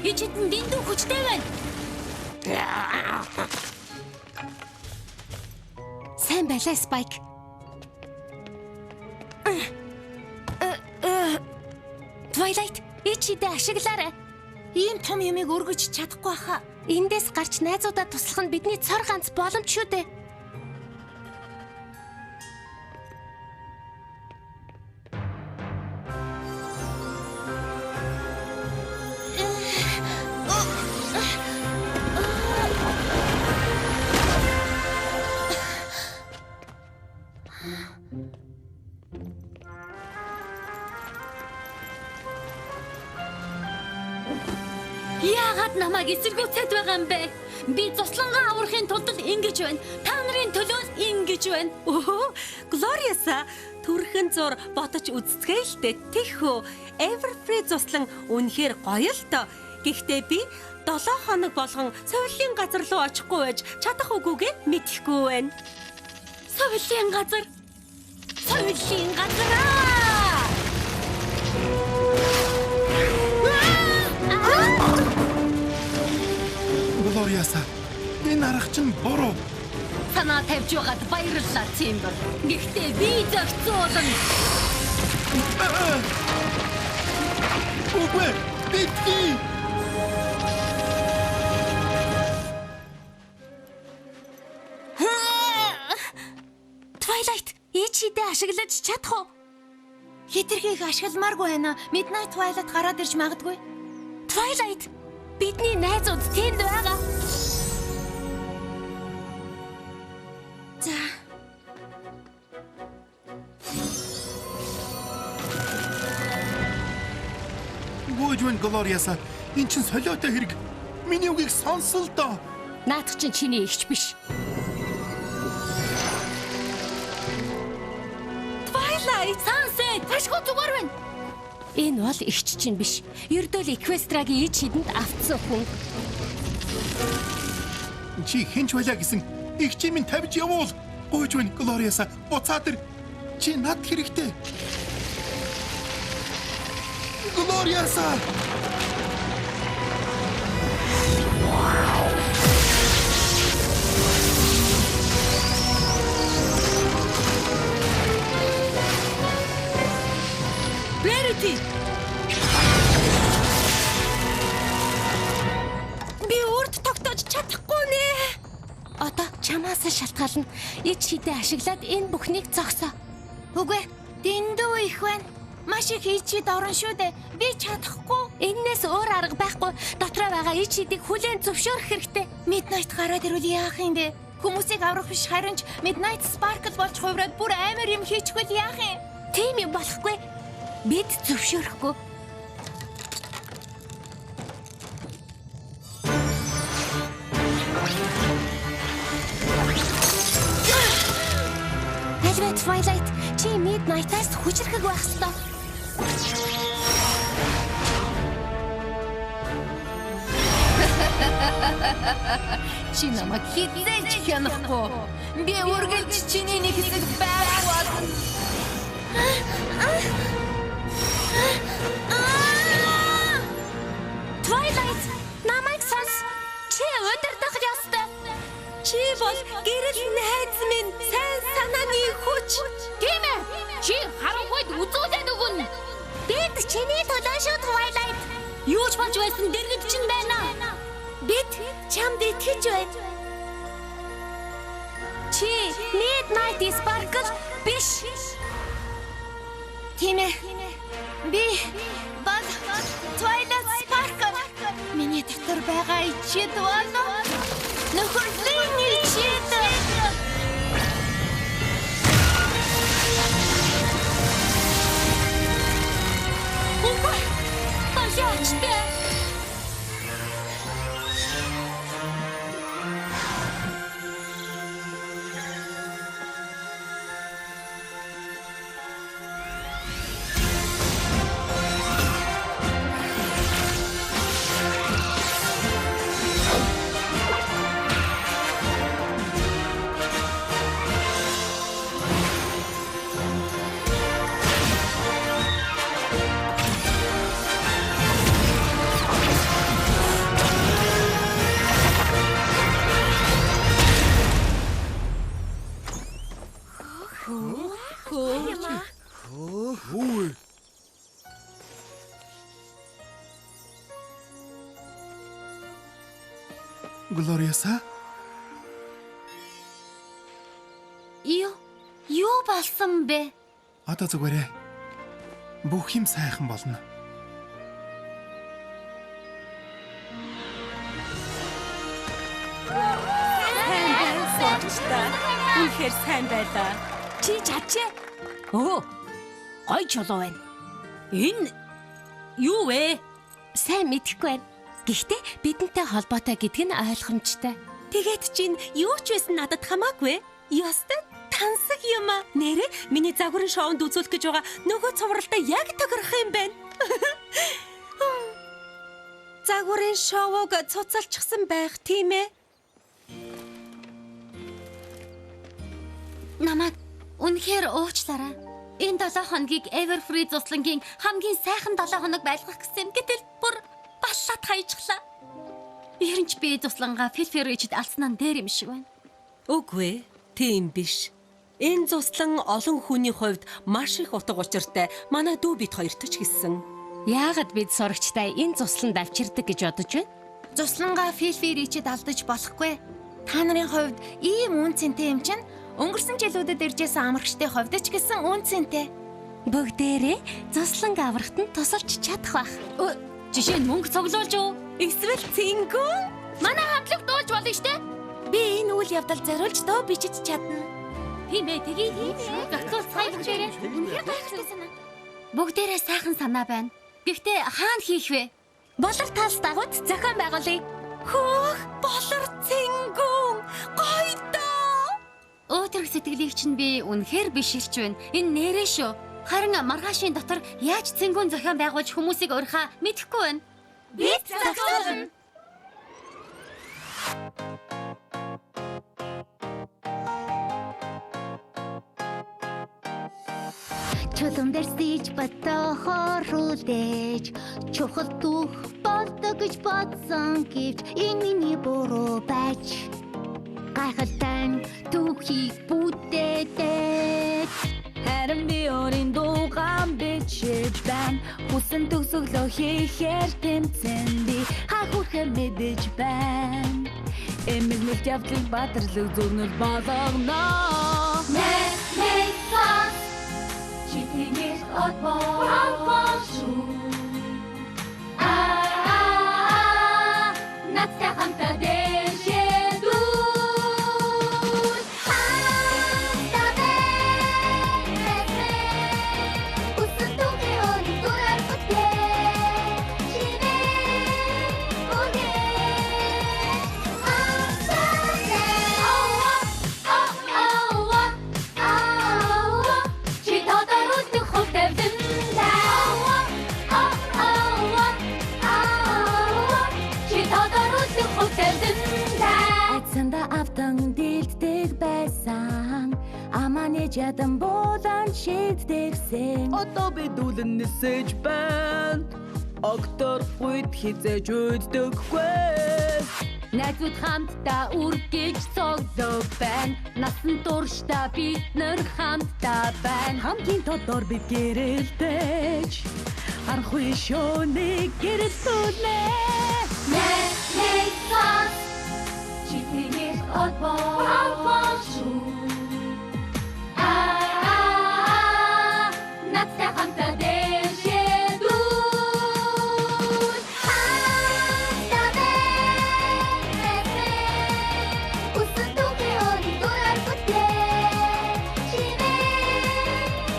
Ичэдэн дэндүү хүчтэй байна. Сайн байлаа, Спайк. Twilight, ичидээ ашиглаарай. Ийм том юмыг өргөж чадахгүй хаа. Эндээс гарч найзуудаа туслах нь бидний цор ганц боломж шүү дээ. Яагаад намайг эсэргүүцээд байгаа юм бэ? Би цуслангаа аврахын тулд ингэж байна. Та нарын төлөө ингэж байна. Глориаса түрхэн зур бодож үзцгээе л дээ. Тэхүү Everfree цуслан үнэхээр гоё л доо. Гэхдээ би 7 хоног болгон совилын газар руу очихгүй байж чадах үгүйгээ мэдэхгүй байна. Совилын газар. Совилын газар. Глориаса, энэ арга чинь буруу. Санаа тавьж байгаад баярлалаа Тимбер. Гэхдээ би зохицуулна. Үгүй, битгий. Twilight, ичидээ ашиглаж чадах уу? Хитрхийг ашигламааргүй байна. Midnight Twilight гараад ирж магадгүй. Twilight, бидний найзууд тэнд байгаа. За. Гүйжвэн Глориаса, энэ чинь солиотой хэрэг. Миний үгийг сонсол доо. Наадах чинь чиний ихч биш. Twilight, Sunset, ташгүй зүгээр байна. Энэ бол ихч чинь биш. Ердөө л Equestraгийн ич хидэнд автсан хүн. Чи хинч байлаа гэсэн их чимийн тавьж явуул. Гүйжвэн Глориаса, буцаад ир. Чи над хэрэгтэй. Глориаса! Verity! Би урд тогтоож чадахгүй нэ. Одоо чамаас шалтгаална. Ич хідэ ашиглаад энэ бүхнийг зогсоо. Үгүй. Дэндүү их байна. Маш их ичид орон шүү дээ. Би чадахгүй. Эннээс өөр арга байхгүй. Дотроо байгаа ич хідийг хүлээн зөвшөөрөх хэрэгтэй. Midnight гараад ирвэл яах юм бэ? Хүмүүсийг аврах биш харин ч Midnight Sparkle болж хувраад бүр амар юм хийчихвэл яах юм? Тийм юм болохгүй. Бид зөвшөөрөхгүй. Альва Twilight, чи Midnight-аас хүчрхэг байх ёстой. Чи намайг хизээж хянахгүй. Би үргэлж чиний нэг хэсэг байх болно. Twilight, намайг сонс. Чи удирдах ёстой. Чи бол гэрэл найз минь сайн санааны хүч. Тийм ээ. Чи харанхуйд үзүүлээд өгнө. Бид чиний төлөө шүү Twilight. Юу ч болж байсан дэргэд чинь байна. Бид чамд итгэж байна. Чи Midnight Sparkle биш. Тийм ээ. Би бол Twilight Sparkle. Миний дотор байгаа ичид бол нөхөрлийн ичид. Үгүй. Баяачтай. Глориаса? Юу болсон бэ? Одоо зүгээрээ бүх юм сайхан болно. Үнэхээр сайн байлаа. Чи чадчихэ. Өө. Гой чулуу байна. Энэ юу вэ? Сайн мэдэхгүй байна. Гэхдээ бидэнтэй холбоотой гэдг нь ойлгомжтой. Тэгээд чинь юу ч байсан надад хамаагүй. Ястаа тансаг юм а. Нэрээ миний загварын шоунд үзүүлэх гэж байгаа нөгөө цувралтай яг тохирох юм байна. Загварын шоуг цуцалчихсан байх тийм ээ. Намайг үнэхээр уучлаарай. Энэ 7 хоногийг Everfree зуслангийн хамгийн сайхан 7 хоног байлгах гэсэн гэтэл бүр баллаад хаяжглаа. Ер нь ч би зуслангаа Филферичд алдсан нь дээр юм шиг байна. Үгүй, тийм биш. Энэ зуслан олон хүний хувьд маш их утга учиртай. Манай дүү бид хоёрт ч гэсэн. Яагаад бид сурагчтай энэ зусланд авчирдаг гэж бодож байна? Зуслангаа Филферичд алдаж болохгүй. Та нарын хувьд ийм үнцэнтэй юм чинь өнгөрсөн жилүүдэд иржсэн амрагчдын хувьд ч гэсэн үнцэнтэй. Бүгдээрээ зусланг аврахт нь тусалж чадах байх. Жишээ нь мөнгө цуглуулж уу? Эсвэл цэнгүү? Манай хамтлаг дуулж болно штэ. Би энэ үйл явдал зориулж дөө бичиж чадна. Тийм ээ, тэгээ зөвхөн сайн бүгдээрээ үнэхээр гайхалтай санаа. Бүгдээрээ сайхан санаа байна. Гэхдээ хаана хийх вэ? Болор талс дагууд зохион байгуулъя. Хөөх, болор цэнгүү. Гоё доо. Өөдрөг сэтгэлийг чинь би үнэхээр бишилж байна. Энэ нэрээ шүү. Харин маргаашийн дотор яаж цэнгүүн зохион байгуулж хүмүүсийг урьхаа мэдэхгүй байна. Бид зохиолно. Чулуун дээр сийж батохоор үлээж чухал түүх болдог гэж бодсон гэвч энэ миний буруу байж гайхалтай түүхийг бүтээдэг. Харин би өөрийн дуугаан бичиж байна. Хүсэн төгсгөлөө хийхээр тэмцэн би хахурхэ мэдэж байна. Эмэглэл явдлыг батрлаг зүрнэл болгоно. Нэг фас читгийс отбоо. Наттай хамтаа Ядан болон шийддэгсэн. Одоо би дүүлэн нисэж байна. Октор үед хизээж үйддэггүй. Найзууд хамтдаа үргэж цогцоо байна. Насан туршдаа бид нар хамтдаа байна. Хамгийн тодор бид гэрэлтэж харахгүй шонийг гэрэлтүүлнэ. Нэг фас читгийс отбоо. Наттай хамтаа дэшэдүүл. Үсэн түүхий өөрийн дураар бүтлээ. Чимээ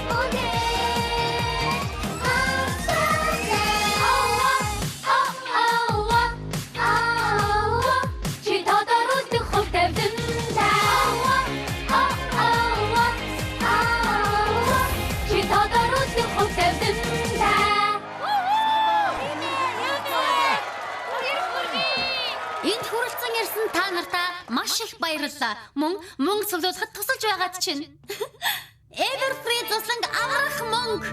үгэй. Чи тодорхойлдог хөв тавьдандаа. Энд хүрэлцэн ирсэн та нартаа маш их баярлалаа. Мөнгө цуглуулахад тусалж байгаад чинь. Everfree туслан амрах мөнгө.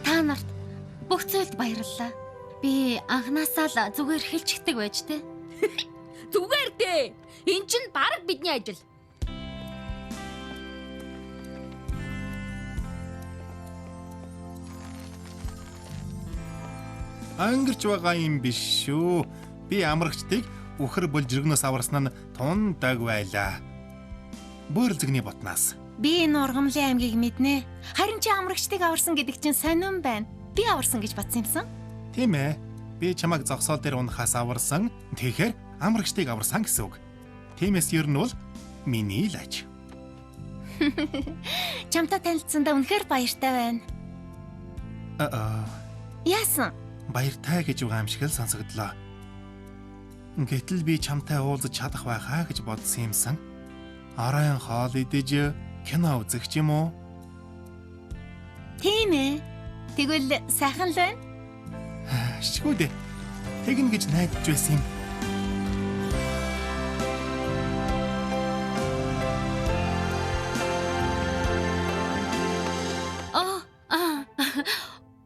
Та нарт бүх зүйлд баярлалаа. Би анхнаасаа л зүгээр хэлчихдэг байж тээ. Зүгээр дээ. Энд чинь баг бидний ажил. Ангирч байгаа юм биш шүү. Би амрагчдыг үхэр булжиргнаас аварсан нь тундаг байлаа. Бөөрөлзөгний ботнаас. Би энэ ургамлын аймгийг мэднэ. Харин чи амрагчдыг аварсан гэдэг чинь сонирн байна. Би аварсан гэж бодсон юмсан. Тийм ээ. Би чамайг зогсоол дээр унахаас аварсан. Тэгэхээр амрагчдыг аварсан гэсэн үг. Тиймээс ер нь бол миний лаж. Чамтай танилцсандаа үнэхээр баяртай байна. Яасан? Баяртай гэж байгаа юм шиг л сонсогдлоо. Гэтэл би чамтай уулзаж чадах байхаа гэж бодсон юмсан. Оройн хоол идэж кино үзэх ч юм уу? Тийм ээ. Тэгвэл сайхан л байна. Шигүү дээ. Тэгнэ гэж найдаж байсан юм.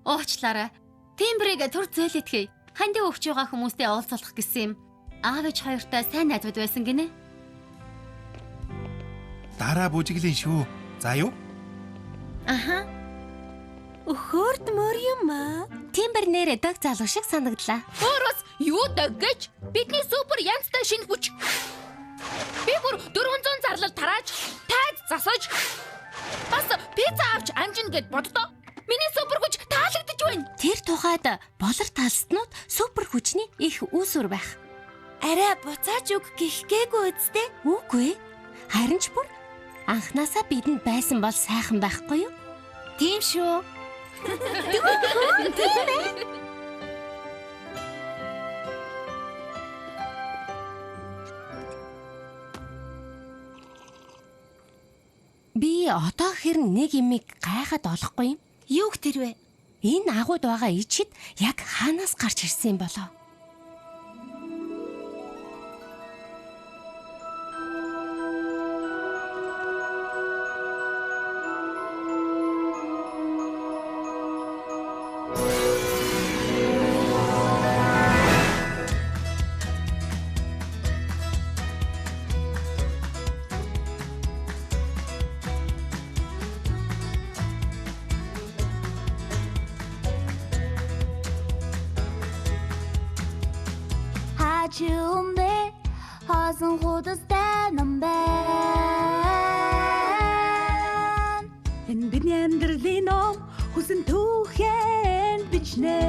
Уучлаарай. Тембрийг түр зөөлөдгий. Хандив өгч байгаа хүмүүстэй уулзах гэсэн юм. Аав ээж хоёртой сайн найзууд байсан гинэ. Дараа бүжиглэн шүү. За юу? Аха. Өхөрд мөр юм аа. Тембер нэрээ дог залуу шиг санагдлаа. Өөрөөс юу дог гэж? Бидний супер янзтай шинэ хүч. Би бүр 400 зарлал тарааж, тайз засаж, бас пицца авч амжина гэд боддоо. Миний супер хүч таалагдж байна. Тэр тухайд болор талснууд супер хүчний их үүсвэр байх. Арай буцааж үг гэх гээгүй үсттэй. Үгүй. Харин ч бүр анханасаа бидэнд байсан бол сайхан байхгүй юу? Тийм шүү. Тийм ээ. Би одоо хэрн нэг юмыг гайхаад олохгүй юм. Юу гэх тэр вэ? Энэ агууд байгаа ичид яг хаанаас гарч ирсэн юм болов? чи өмнө хасан худастай нам байна. Энэ бидний амьдралын ном хүсэн түүхэн бичнэ.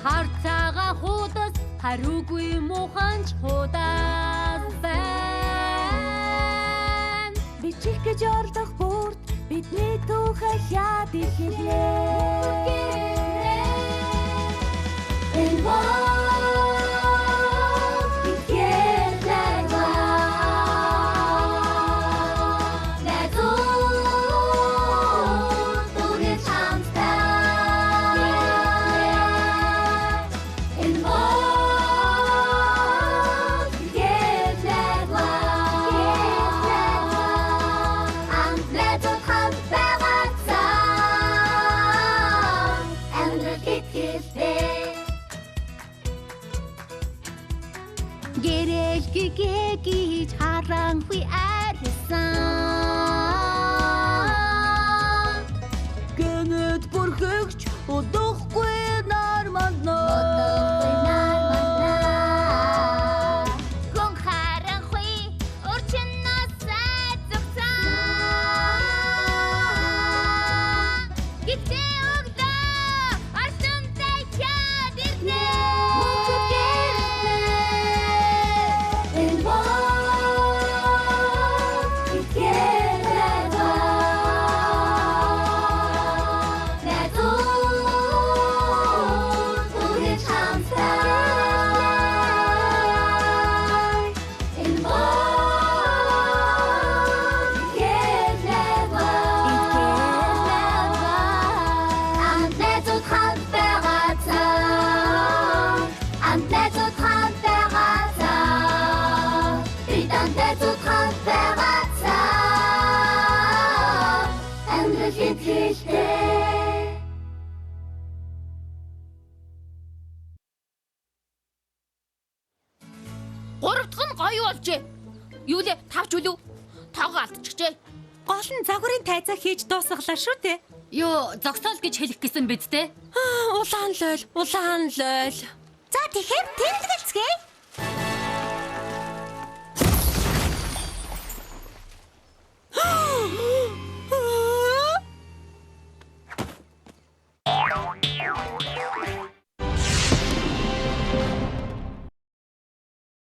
Хар цагаан худас хариугүй муханч худас байна. Бичих гэж орлох бүрт бидний түүхээ хяад ихэхлээ. Энэ Гэгэж харанхуй арьсан. гэнэт бүрхэгч удахгүй нарманднаа. Гон харанхуй урчнаас зогцсон. Гитээ өгдөө арсантай чад ирнэ. Гуравдах нь гоё болжээ. Юу лээ тавч үлээ. Тоогоо алдчихжээ. Гол нь загварын тайзаа хийж дуусгалаа шүү дээ. Юу зогсоол гэж хэлэх гэсэн биз дээ. Улаан лойл. За тэгэхээр тэмдэглэцгээе.